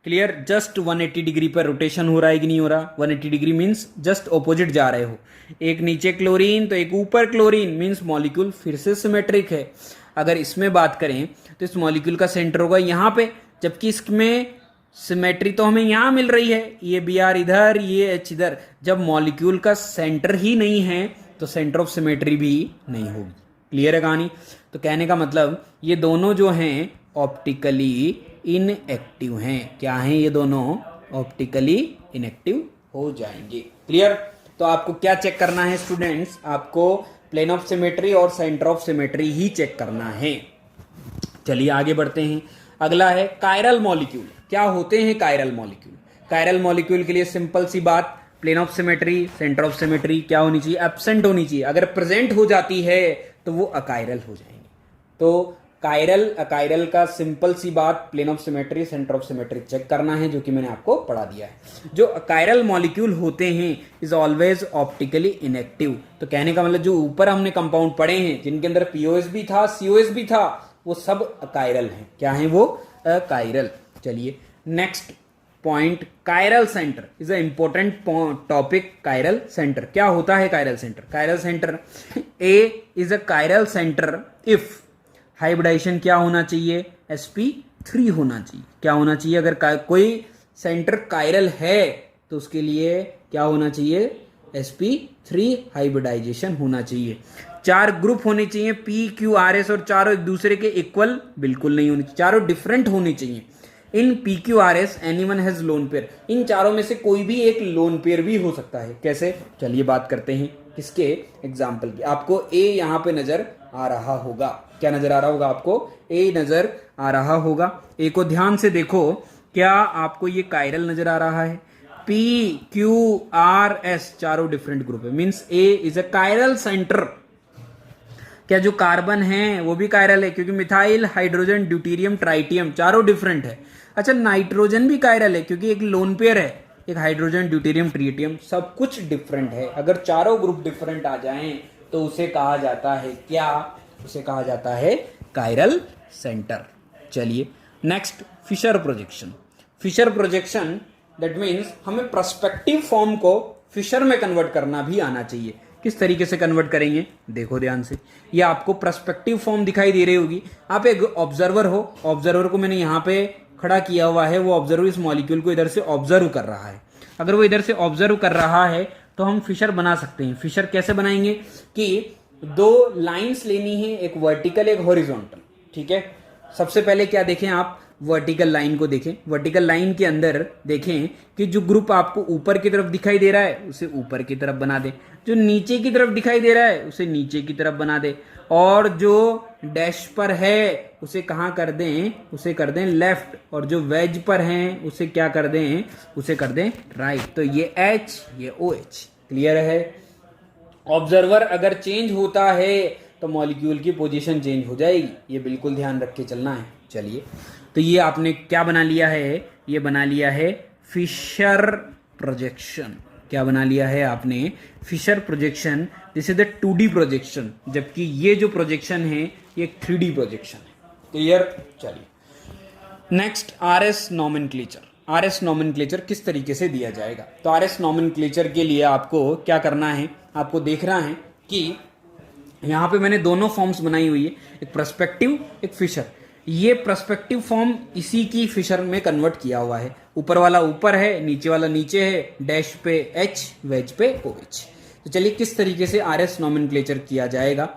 क्लियर, जस्ट 180 डिग्री पर रोटेशन हो रहा है कि नहीं हो रहा, 180 डिग्री मीन्स जस्ट ऑपोजिट जा रहे हो। एक नीचे क्लोरीन तो एक ऊपर क्लोरीन, मीन्स मॉलिक्यूल फिर से सिमेट्रिक है। अगर इसमें बात करें तो इस मॉलिक्यूल का सेंटर होगा यहां पे, जबकि इसमें सिमेट्री तो हमें यहां मिल रही है, ये Br इधर, ये H इधर। जब मॉलिक्यूल का सेंटर ही नहीं है तो सेंटर ऑफ सिमेट्री भी नहीं होगी। क्लियर है कहानी। तो कहने का मतलब ये दोनों जो हैं ऑप्टिकली इनएक्टिव हैं। क्या हैं ये दोनों, ऑप्टिकली इनएक्टिव हो जाएंगे। क्लियर। तो आपको क्या चेक करना है स्टूडेंट्स, आपको प्लेन ऑफ सिमेट्री और सेंटर ऑफ सिमेट्री ही चेक करना है। चलिए आगे बढ़ते हैं। अगला है कायरल मॉलिक्यूल। क्या होते हैं कायरल मॉलिक्यूल? कायरल मॉलिक्यूल के लिए सिंपल सी बात, plane of symmetry, centre of symmetry क्या होनी चाहिए, एब्सेंट होनी चाहिए। अगर प्रेजेंट हो जाती है तो वो अकायरल हो जाएंगे। तो कायरल अकायरल का सिंपल सी बात, plane of symmetry, centre of symmetry check करना है, जो कि मैंने आपको पढ़ा दिया है। जो अकायरल मॉलिक्यूल होते हैं इज ऑलवेज ऑप्टिकली इनएक्टिव। तो कहने का मतलब जो ऊपर हमने कंपाउंड पढ़े हैं जिनके अंदर POS भी था, COS भी था, वो सब अकायरल हैं। क्या है वो, अकायरल। चलिए next point, chiral centre is a important topic. Chiral centre क्या होता है, chiral centre, chiral centre A is a chiral centre if hybridisation क्या होना चाहिए, sp3 होना चाहिए। क्या होना चाहिए, अगर कोई सेंटर कायरल है तो उसके लिए क्या होना चाहिए, sp3 हाइब्रिडाइजेशन होना चाहिए। 4 ग्रुप होने चाहिए p, q, r, s, और चारों एक दूसरे के इक्वल बिल्कुल नहीं होने चाहिए, चारों डिफरेंट होने चाहिए। In p, q, r, s anyone has lone pair. इन चारों में से कोई भी एक लोन पेयर भी हो सकता है। कैसे, चलिए बात करते हैं किसके, एग्जाम्पल की। आपको a यहां पे नजर आ रहा होगा, क्या नजर आ रहा होगा आपको, A नजर आ रहा होगा। A को ध्यान से देखो, क्या आपको ये कायरल नजर आ रहा है, P, Q, R, S चारों डिफरेंट ग्रुप है, means A is a chiral centre. क्या जो कार्बन है वो भी कायरल है, क्योंकि मिथाइल, हाइड्रोजन, ड्यूटेरियम, ट्राइटियम चारों डिफरेंट है। अच्छा, नाइट्रोजन भी कायरल है क्योंकि एक लोन पेयर है, एक हाइड्रोजन, ड्यूटेरियम, ट्रिटियम, सब कुछ डिफरेंट है। अगर चारों ग्रुप डिफरेंट आ जाएं तो उसे कहा जाता है क्या, उसे कहा जाता है कायरल सेंटर। चलिए next, Fischer projection. Fischer projection that means हमें पर्सपेक्टिव फॉर्म को फिशर में कन्वर्ट करना भी आना चाहिए। किस तरीके से कन्वर्ट करेंगे, देखो ध्यान से। ये आपको पर्सपेक्टिव फॉर्म दिखाई दे रही होगी। आप एक ऑब्जर्वर हो, ऑब्जर्वर को मैंने यहाँ पे खड़ा किया हुआ है, वो ऑब्जर्वर इस मॉलिक्यूल को इधर से ऑब्जर्व कर रहा है। अगर वो इधर से ऑब्जर्व कर रहा है तो हम फिशर बना सकते हैं। फिशर कैसे बनाएंगे कि दो लाइंस लेनी है, एक वर्टिकल एक हॉरिजॉन्टल, ठीक है। सबसे पहले क्या देखें आप, वर्टिकल लाइन को देखें। वर्टिकल लाइन के अंदर देखें कि जो ग्रुप आपको ऊपर की तरफ दिखाई दे रहा है उसे ऊपर की तरफ बना दे, जो नीचे की तरफ दिखाई दे रहा है उसे नीचे की तरफ बना दे, और जो डैश पर है उसे कहाँ कर दें, उसे कर दें लेफ्ट, और जो वेज पर हैं उसे क्या कर दें, उसे कर दें राइट। तो ये H, ये OH। क्लियर है। ऑब्जर्वर अगर चेंज होता है तो मॉलिक्यूल की पोजीशन चेंज हो जाएगी, ये बिल्कुल ध्यान रख के चलना है। चलिए, तो ये आपने क्या बना लिया है, ये बना लिया है फिशर प्रोजेक्शन। क्या बना लिया है आपने, Fischer projection. This is the 2D projection, जबकि ये जो प्रोजेक्शन है ये 3D प्रोजेक्शन है। क्लियर। चलिए next, RS nomenclature. RS nomenclature किस तरीके से दिया जाएगा, तो RS नॉमेनक्लेचर के लिए आपको क्या करना है, आपको देखना है कि यहाँ पे मैंने दोनों फॉर्म्स बनाई हुई है, एक पर्सपेक्टिव एक फिशर। ये पर्सपेक्टिव फॉर्म इसी की फिशर में कन्वर्ट किया हुआ है। ऊपर वाला ऊपर है, नीचे वाला नीचे है, डैश पे H, वेज पे OH। तो चलिए किस तरीके से RS नॉमेनक्लेचर किया जाएगा।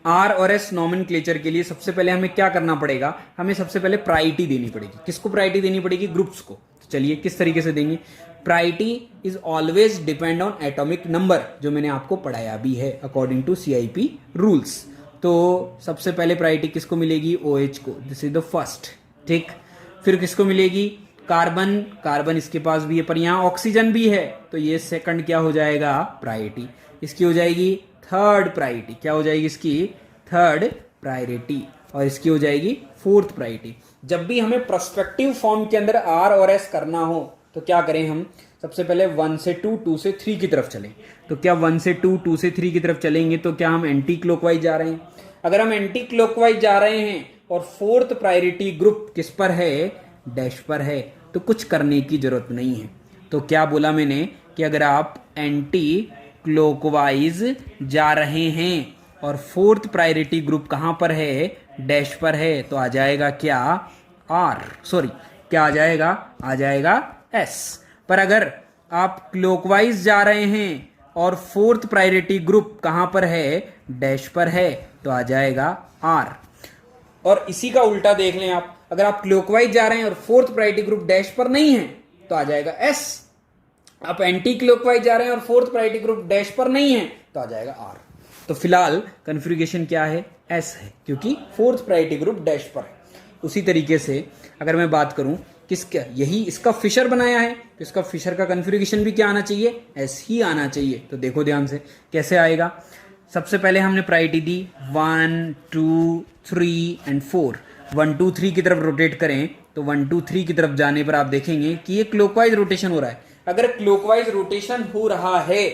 R और S नॉमेनक्लेचर के लिए सबसे पहले हमें क्या करना पड़ेगा, हमें सबसे पहले प्रायोरिटी देनी पड़ेगी। किसको प्रायोरिटी देनी पड़ेगी, ग्रुप्स को। तो चलिए किस तरीके से देंगे, priority is always depend on atomic number, जो मैंने आपको पढ़ाया भी है अकॉर्डिंग टू CIP रूल्स। तो सबसे पहले प्रायोरिटी किसको मिलेगी, OH को, दिस इज द फर्स्ट, ठीक। फिर किसको मिलेगी, कार्बन, कार्बन इसके पास भी है, पर यहाँ ऑक्सीजन भी है, तो ये सेकंड क्या हो जाएगा, प्रायोरिटी। इसकी हो जाएगी थर्ड प्रायोरिटी, क्या हो जाएगी इसकी, थर्ड प्रायोरिटी, और इसकी हो जाएगी फोर्थ प्रायोरिटी। जब भी हमें पर्सपेक्टिव फॉर्म के अंदर R और S करना हो तो क्या करें हम, सबसे पहले 1 से 2, 2 से 3 की तरफ चलें। तो क्या 1 से 2, 2 से 3 की तरफ चलेंगे तो क्या हम एंटी क्लॉकवाइज जा रहे हैं। अगर हम एंटी क्लॉकवाइज जा रहे हैं और फोर्थ प्रायोरिटी ग्रुप किस पर है, डैश पर है, तो कुछ करने की जरूरत नहीं है। तो क्या बोला मैंने कि अगर आप एंटी क्लॉकवाइज जा रहे हैं और फोर्थ प्रायोरिटी ग्रुप कहां पर है, डैश पर है, तो आ जाएगा क्या, क्या आ जाएगा, आ जाएगा S। पर अगर आप क्लॉकवाइज जा रहे हैं और फोर्थ प्रायोरिटी ग्रुप कहां पर है, डैश पर है, तो आ जाएगा R। और इसी का उल्टा देख लें आप, अगर आप क्लॉकवाइज जा रहे हैं और फोर्थ प्रायोरिटी ग्रुप डैश पर नहीं है तो आ जाएगा S। आप एंटी क्लॉकवाइज जा रहे हैं और फोर्थ प्रायोरिटी ग्रुप डैश पर नहीं है तो आ जाएगा R। तो फिलहाल कन्फिग्रेशन क्या है, S है, क्योंकि फोर्थ प्रायोरिटी ग्रुप डैश पर है। उसी तरीके से अगर मैं बात करूं किसका, यही इसका फिशर बनाया है तो इसका फिशर का कन्फिग्रेशन भी क्या आना चाहिए, S ही आना चाहिए। तो देखो ध्यान से कैसे आएगा। सबसे पहले हमने प्रायोरिटी दी 1, 2, 3 एंड 4। 1, 2, 3 की तरफ रोटेट करें तो 1, 2, 3 की तरफ जाने पर आप देखेंगे कि ये क्लॉकवाइज रोटेशन हो रहा है। अगर क्लॉकवाइज रोटेशन हो रहा है,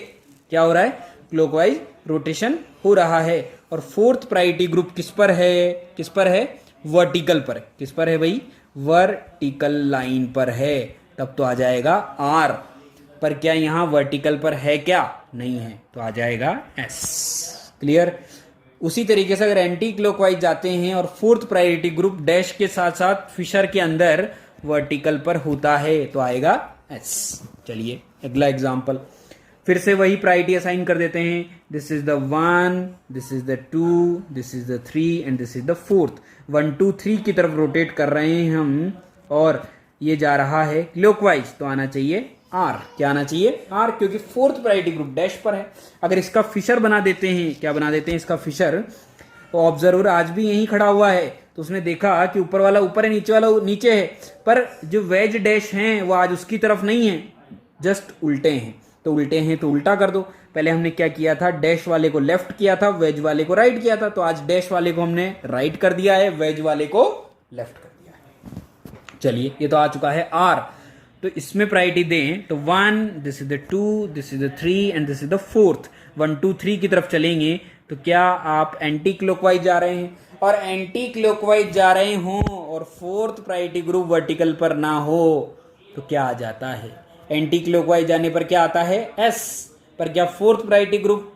क्या हो रहा है, क्लॉकवाइज रोटेशन हो रहा है, और फोर्थ प्रायोरिटी ग्रुप किस पर है, किस पर है, वर्टिकल पर। किस पर है भाई, वर्टिकल लाइन पर है, तब तो आ जाएगा R। पर क्या यहां वर्टिकल पर है, क्या नहीं है, तो आ जाएगा S। क्लियर। उसी तरीके से अगर एंटी क्लॉकवाइज जाते हैं और फोर्थ प्रायोरिटी ग्रुप डैश के साथ साथ फिशर के अंदर वर्टिकल पर होता है तो आएगा S। चलिए अगला एग्जांपल, फिर से वही प्रायोरिटी असाइन कर देते हैं। This is the 1, this is the 2, this is the 3 and this is the fourth. 1, 2, 3 की तरफ रोटेट कर रहे हैं हम, और ये जा रहा है क्लॉकवाइज, तो आना चाहिए R। क्या आना चाहिए, R, क्योंकि फोर्थ प्रायोरिटी ग्रुप डैश पर है। अगर इसका फिशर बना देते हैं, क्या बना देते हैं इसका फिशर, तो ऑब्जर्वर आज भी यहीं खड़ा हुआ है, तो उसने देखा कि ऊपर वाला ऊपर है, नीचे वाला नीचे है, पर जो वेज डैश हैं वो आज उसकी तरफ नहीं है, जस्ट उल्टे हैं। तो उल्टे हैं तो उल्टा कर दो। पहले हमने क्या किया था, डैश वाले को लेफ्ट किया था, वेज वाले को राइट किया था, तो आज डैश वाले को हमने राइट कर दिया है, वेज वाले को लेफ्ट कर दिया है। चलिए ये तो आ चुका है आर, तो इसमें प्रायोरिटी दें तो 1, this is the 2, this is the 3 and this is the 4th। 1 2 3 की तरफ चलेंगे तो क्या आप एंटी क्लॉकवाइज जा रहे हैं, और एंटी क्लॉकवाइज जा रहे हों और 4th प्रायोरिटी ग्रुप वर्टिकल पर ना हो तो क्या आ जाता है, एंटी क्लॉकवाइज जाने पर क्या आता है एस, पर क्या 4th प्रायोरिटी ग्रुप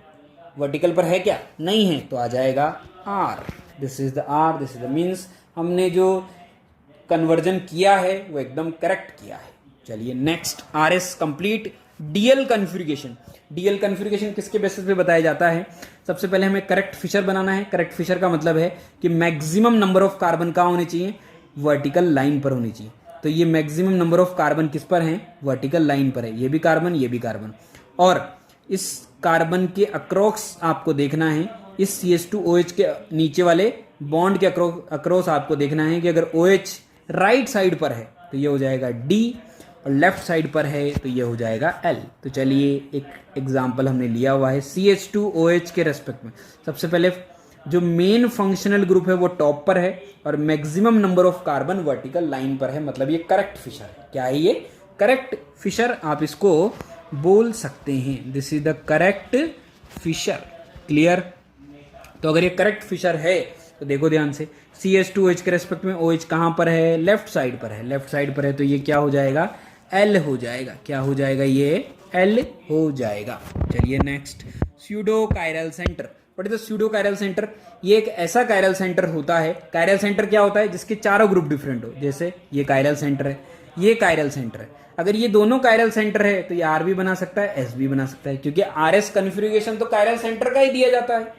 वर्टिकल पर है क्या, नहीं है, तो आ जाएगा R. This is the R, this is the means हमने जो कन्वर्जन किया है वो एकदम करेक्ट किया है। चलिए next, R S complete DL configuration. DL configuration किसके बेसिस पे बताया जाता है, सबसे पहले हमें करेक्ट फिशर बनाना है। करेक्ट फिशर का मतलब है कि मैक्सिमम नंबर ऑफ कार्बन कहाँ होने चाहिए, वर्टिकल लाइन पर होनी चाहिए। तो ये मैक्सिमम नंबर ऑफ कार्बन किस पर है, वर्टिकल लाइन पर है, ये भी कार्बन ये भी कार्बन, और इस कार्बन के अक्रॉस आपको देखना है, इस CH2OH के नीचे वाले बॉन्ड के अक्रॉस आपको देखना है कि अगर OH राइट साइड पर है तो ये हो जाएगा D, और लेफ्ट साइड पर है तो ये हो जाएगा L। तो चलिए एक एग्जांपल हमने लिया हुआ है CH2OH के रेस्पेक्ट में। सबसे पहले जो मेन फंक्शनल ग्रुप है वो टॉप पर है और maximum number of carbon vertical line पर है, मतलब ये करेक्ट फिशर है। क्या है ये, करेक्ट फिशर आप इसको बोल सकते हैं, this is the correct Fischer. Clear, तो अगर ये करेक्ट फिशर है तो देखो ध्यान से, CH2OH के रेस्पेक्ट में OH कहाँ पर है, लेफ्ट साइड पर है, लेफ्ट साइड पर है तो ये क्या हो जाएगा, L हो जाएगा। क्या हो जाएगा, ये L हो जाएगा। चलिए next, pseudo chiral centre. What is the pseudo chiral centre, ये एक ऐसा कायरल सेंटर होता है, कायरल सेंटर क्या होता है जिसके चारों ग्रुप डिफरेंट हो, जैसे ये कायरल सेंटर है, ये कायरल सेंटर है। अगर ये दोनों कायरल सेंटर है तो ये आर भी बना सकता है, एस भी बना सकता है, क्योंकि आर एस कन्फिग्रेशन तो कायरल सेंटर का ही दिया जाता है।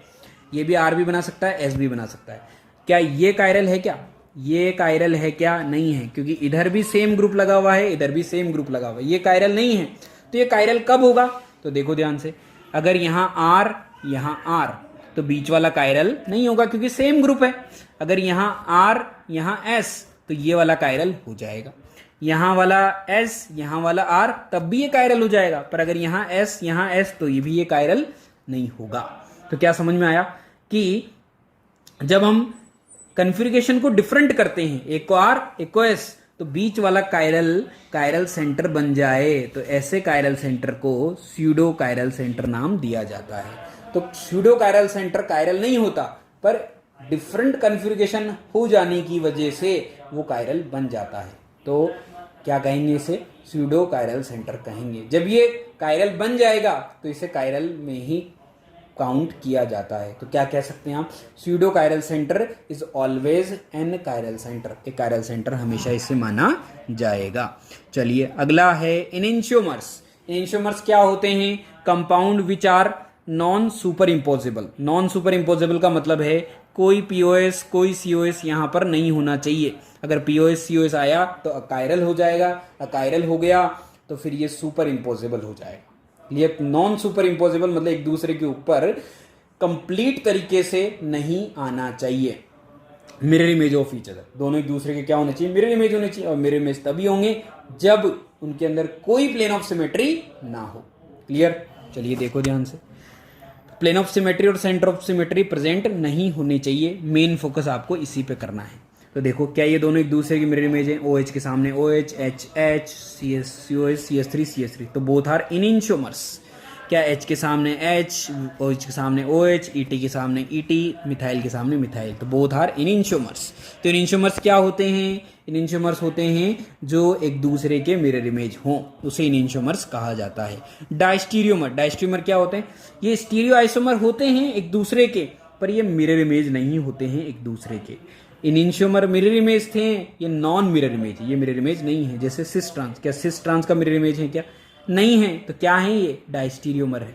ये भी आर भी बना सकता है, एस भी बना सकता है। क्या ये कायरल है क्या, ये कायरल है क्या, नहीं है, क्योंकि इधर भी सेम ग्रुप लगा हुआ है, इधर भी सेम ग्रुप लगा हुआ है, ये कायरल नहीं है। तो ये कायरल कब होगा, तो देखो ध्यान से, अगर यहाँ आर यहाँ आर तो बीच वाला कायरल नहीं होगा क्योंकि सेम ग्रुप है। अगर यहाँ आर यहाँ एस तो ये वाला कायरल हो जाएगा, यहाँ वाला एस यहाँ वाला आर तब भी ये कायरल हो जाएगा, पर अगर यहाँ एस तो ये भी ये कायरल नहीं होगा। तो क्या समझ में आया कि जब हम कन्फिग्रेशन को डिफरेंट करते हैं, एक को आर एक को एस, तो बीच वाला कायरल सेंटर बन जाए तो ऐसे कायरल सेंटर को स्यूडो कायरल सेंटर नाम दिया जाता है। तो स्यूडो कायरल सेंटर कायरल नहीं होता, पर डिफरेंट कन्फिग्रेशन हो जाने की वजह से वो कायरल बन जाता है। तो क्या कहेंगे, इसे स्यूडो कायरल सेंटर कहेंगे। जब ये कायरल बन जाएगा तो इसे कायरल में ही काउंट किया जाता है। तो क्या कह सकते हैं आप, pseudo chiral centre is always an chiral centre, एक कायरल सेंटर हमेशा इसे माना जाएगा। चलिए अगला है इनेंशियोमर्स। इनेंशियोमर्स क्या होते हैं, compound which are non superimposable. Non superimposable का मतलब है कोई पीओएस कोई सीओएस यहां पर नहीं होना चाहिए। अगर पीओएस सीओएस आया तो अकायरल हो जाएगा, अकायरल हो गया तो फिर ये सुपर इम्पोजिबल हो जाएगा। ये नॉन सुपर इम्पोजिबल मतलब एक दूसरे के ऊपर कंप्लीट तरीके से नहीं आना चाहिए। Mirror image of each other, दोनों एक दूसरे के क्या होने चाहिए, मिरर इमेज होने चाहिए। और मिरर इमेज तभी होंगे जब उनके अंदर कोई प्लेन ऑफ सिमेट्री ना हो। क्लियर, चलिए देखो ध्यान से, प्लेन ऑफ सिमेट्री और सेंटर ऑफ सिमेट्री प्रेजेंट नहीं होने चाहिए। मेन फोकस आपको इसी पे करना है। तो देखो क्या ये दोनों एक दूसरे की मिरर इमेज है, OH के सामने OH, HH, COH, CH3, CH3, तो बोथ आर इनेंशियोमर्स। क्या H के सामने H, OH के सामने OH, ET के सामने ET, मिथाइल के सामने मिथाइल, तो बोथ आर इनेंशियोमर्स। तो इनेंशियोमर्स क्या होते हैं, इनेंशियोमर्स होते हैं जो एक दूसरे के मिरर इमेज हों, उसे इनेंशियोमर्स कहा जाता है। डायस्टीरियोमर, डायस्टीरियोमर क्या होते हैं, ये स्टीरियो आइसोमर होते हैं एक दूसरे के, पर ये मिरर इमेज नहीं होते हैं एक दूसरे के। इनेंशियोमर मिरर इमेज थे, ये नॉन मिरर इमेज है, ये मिरर इमेज नहीं है। जैसे सिस ट्रांस, क्या सिस ट्रांस का मिरर इमेज है क्या, नहीं है, तो क्या है ये डायस्टीरियोमर है।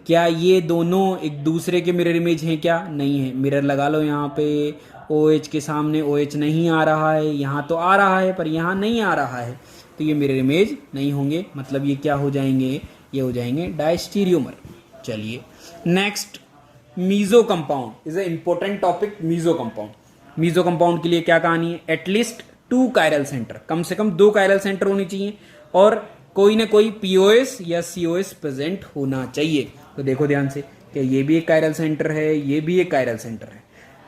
क्या ये दोनों एक दूसरे के मिरर इमेज हैं क्या, नहीं है। मिरर लगा लो यहाँ पे, OH के सामने OH नहीं आ रहा है, यहाँ तो आ रहा है पर यहाँ नहीं आ रहा है, तो ये मिरर इमेज नहीं होंगे, मतलब ये क्या हो जाएंगे, ये हो जाएंगे डायस्टीरियोमर। चलिए next, meso compound is a important topic. Meso compound, meso compound के लिए क्या कहानी है, एटलीस्ट 2 कायरल सेंटर, कम से कम 2 कायरल सेंटर होनी चाहिए और कोई ना कोई पीओएस या सीओएस प्रेजेंट होना चाहिए। तो देखो ध्यान से कि ये भी एक कायरल सेंटर है, ये भी एक कायरल सेंटर है,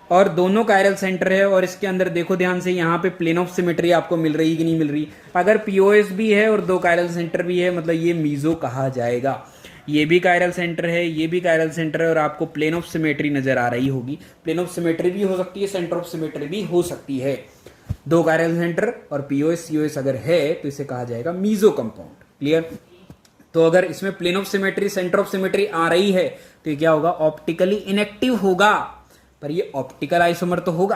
और दोनों कायरल सेंटर है, और इसके अंदर देखो ध्यान से यहाँ पे प्लेन ऑफ सिमेट्री आपको मिल रही कि नहीं मिल रही। अगर पीओएस भी है और दो कायरल सेंटर भी है, मतलब ये मीजो कहा जाएगा। ये भी कायरल सेंटर है, ये भी कायरल सेंटर है, और आपको प्लेन ऑफ सिमेट्री नजर आ रही होगी। प्लेन ऑफ सिमेट्री भी हो सकती है, सेंटर ऑफ सिमेट्री भी हो सकती है। दो कायरल सेंटर और पीओएस सीओएस अगर है तो इसे कहा जाएगा मीजो कंपाउंड। क्लियर? तो अगर इसमें plane of symmetry, centre of symmetry आ रही है तो ये क्या होगा? ऑप्टिकली इनएक्टिव होगा। पर ये ऑप्टिकल आइसोमर तो होगा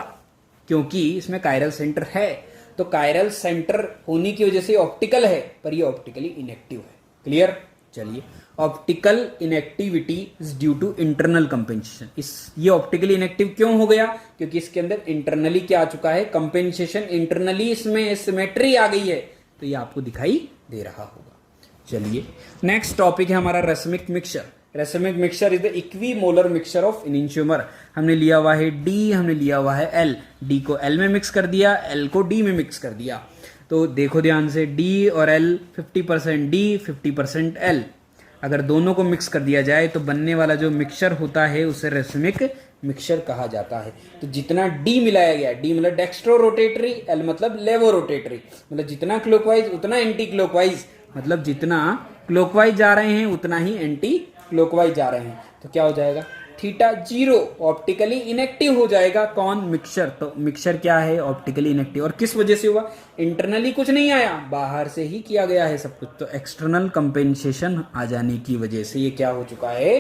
क्योंकि इसमें कायरल सेंटर है। तो कायरल सेंटर होने की वजह से ऑप्टिकल है, पर ये ऑप्टिकली इनएक्टिव है। क्लियर? चलिए, optical inactivity is due to internal compensation. ये ऑप्टिकली इनएक्टिव क्यों हो गया? क्योंकि इसके अंदर इंटरनली क्या आ चुका है? कंपेंसेशन। इंटरनली इसमें सिमेट्री आ गई है, तो ये आपको दिखाई दे रहा होगा। चलिए, नेक्स्ट टॉपिक है हमारा racemic mixture. Racemic mixture is the equimolar mixture of enantiomer. हमने लिया हुआ है डी, हमने लिया हुआ है एल। डी को एल में मिक्स कर दिया, एल को डी में मिक्स कर दिया। तो देखो ध्यान से, डी और एल 50% डी 50% एल। अगर दोनों को मिक्स कर दिया जाए तो बनने वाला जो मिक्सचर होता है उसे रेसमिक मिक्सचर कहा जाता है। तो जितना डी मिलाया गया, डी मतलब डेक्स्ट्रो रोटेटरी, एल मतलब लेवो रोटेटरी, मतलब जितना क्लॉकवाइज उतना एंटी क्लॉकवाइज, मतलब जितना क्लॉकवाइज जा रहे हैं उतना ही एंटी क्लॉकवाइज जा रहे हैं। तो क्या हो जाएगा? थीटा 0, ऑप्टिकली इनएक्टिव हो जाएगा। कौन? मिक्सचर। तो मिक्सचर क्या है? Optically inactive. और किस वजह से हुआ? इंटरनली कुछ नहीं आया, बाहर से ही किया गया है सब कुछ। तो एक्सटर्नल कंपेंसेशन आ जाने की वजह से ये क्या हो चुका है?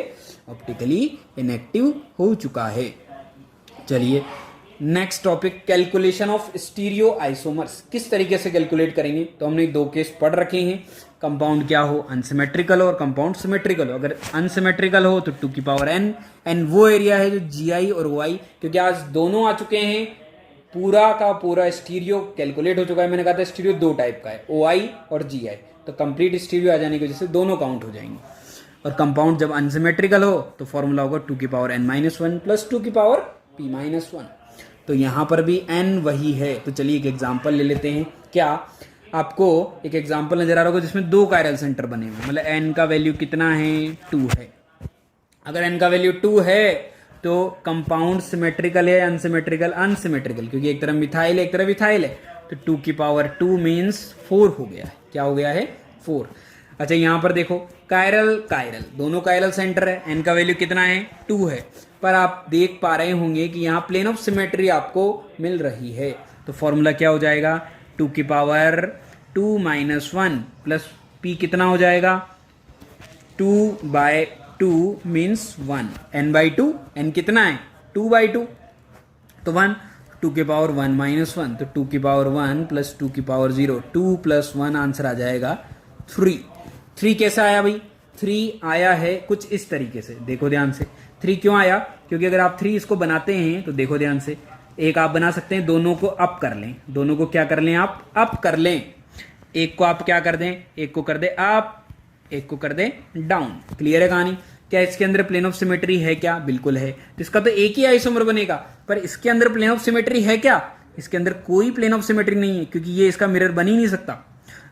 ऑप्टिकली इनएक्टिव हो चुका है। चलिए, next topic, calculation of stereo isomers. किस तरीके से कैलकुलेट करेंगे? तो हमने दो केस पढ़ रखे हैं। कंपाउंड क्या हो? अनसिमेट्रिकल हो और कंपाउंड सिमेट्रिकल हो। अगर अनसिमेट्रिकल हो तो 2 की पावर n, एन वो एरिया है जो GI और OI, क्योंकि आज दोनों आ चुके हैं। पूरा का पूरा स्टीरियो कैलकुलेट हो चुका है। मैंने कहा था स्टीरियो दो टाइप का है, OI और GI। तो कंप्लीट स्टीरियो आ जाने की वजह से दोनों काउंट हो जाएंगे। और कंपाउंड जब अनसिमेट्रिकल हो तो फॉर्मूला होगा 2 की पावर n-1 प्लस 2 की पावर p-1। तो यहां पर भी n वही है। तो चलिए एक एग्जांपल ले लेते हैं। क्या आपको एक एग्जांपल नजर आ रहा होगा जिसमें दो कायरल सेंटर बने हुए, मतलब n का वैल्यू कितना है? 2 है। अगर n का वैल्यू 2 है तो कंपाउंड सिमेट्रिकल है अनसिमेट्रिकल? अनसिमेट्रिकल, क्योंकि एक तरफ मिथाइल है एक तरफ इथाइल है। तो 2 की पावर 2 मीन्स 4 हो गया है। क्या हो गया है? 4। अच्छा, यहां पर देखो, कायरल कायरल दोनों कायरल सेंटर है, n का वैल्यू कितना है? 2 है। पर आप देख पा रहे होंगे कि यहाँ प्लेन ऑफ सिमेट्री आपको मिल रही है। तो फॉर्मूला क्या हो जाएगा? 2 की पावर 2-1 प्लस p कितना हो जाएगा? 2/2 मीन्स 1। n/2, n कितना है? 2/2, तो 1। 2 की पावर 1-1, तो 2 की पावर 1 प्लस 2 की पावर 0, 2 + 1 आंसर आ जाएगा 3। 3 कैसा आया भाई? 3 आया है कुछ इस तरीके से। देखो ध्यान से, 3 क्यों आया? क्योंकि अगर आप 3 इसको बनाते हैं तो देखो ध्यान से, एक आप बना सकते हैं, दोनों को अप कर लें। दोनों को क्या कर लें? आप अप कर लें। एक को आप क्या कर दें? एक को कर दे अप, एक को कर दे डाउन। क्लियर है कहानी? क्या इसके अंदर प्लेन ऑफ सिमेट्री है क्या? बिल्कुल है। तो इसका तो एक ही आइसोमर बनेगा, पर इसके अंदर प्लेन ऑफ सिमेट्री है क्या? इसके अंदर कोई प्लेन ऑफ सिमेट्री नहीं है, क्योंकि ये इसका मिरर बन ही नहीं सकता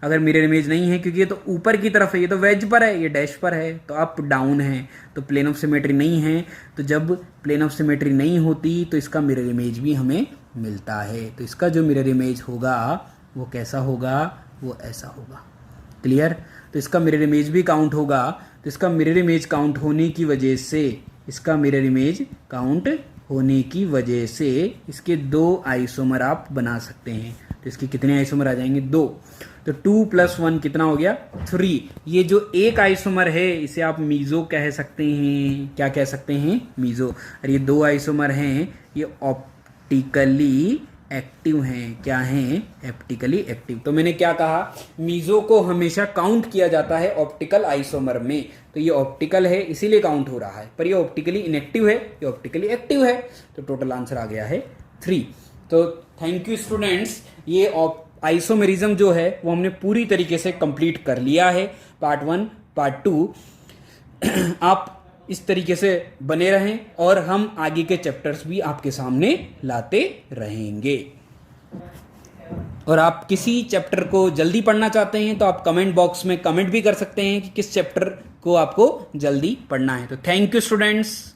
अगर मिरर इमेज नहीं है, क्योंकि ये तो ऊपर की तरफ है, ये तो वेज पर है, ये डैश पर है, तो अप डाउन है, तो प्लेन ऑफ सिमेट्री नहीं है। तो जब प्लेन ऑफ सिमेट्री नहीं होती तो इसका मिरर इमेज भी हमें मिलता है। तो इसका जो मिरर इमेज होगा वो कैसा होगा? वो ऐसा होगा। क्लियर? तो इसका मिरर इमेज भी काउंट होगा। तो इसका मिरर इमेज काउंट होने की वजह से, इसका मिरर इमेज काउंट होने की वजह से इसके 2 आइसोमर आप बना सकते हैं। तो इसके कितने आइसोमर आ जाएंगे? 2। तो 2 + 1 कितना हो गया? 3। ये जो एक आइसोमर है इसे आप मीजो कह सकते हैं। क्या कह सकते हैं? मीजो। और ये 2 आइसोमर हैं, ये ऑप्टिकली एक्टिव हैं। क्या हैं? Optically active. तो मैंने क्या कहा? मीजो को हमेशा काउंट किया जाता है ऑप्टिकल आइसोमर में। तो ये ऑप्टिकल है इसीलिए काउंट हो रहा है, पर ये ऑप्टिकली इनएक्टिव है, ये ऑप्टिकली एक्टिव है। तो टोटल आंसर आ गया है 3। तो थैंक यू स्टूडेंट्स, ये आइसोमेरिज्म जो है वो हमने पूरी तरीके से कंप्लीट कर लिया है। पार्ट 1, पार्ट 2 आप इस तरीके से बने रहें और हम आगे के चैप्टर्स भी आपके सामने लाते रहेंगे। और आप किसी चैप्टर को जल्दी पढ़ना चाहते हैं तो आप कमेंट बॉक्स में कमेंट भी कर सकते हैं कि किस चैप्टर को आपको जल्दी पढ़ना है। तो थैंक यू स्टूडेंट्स।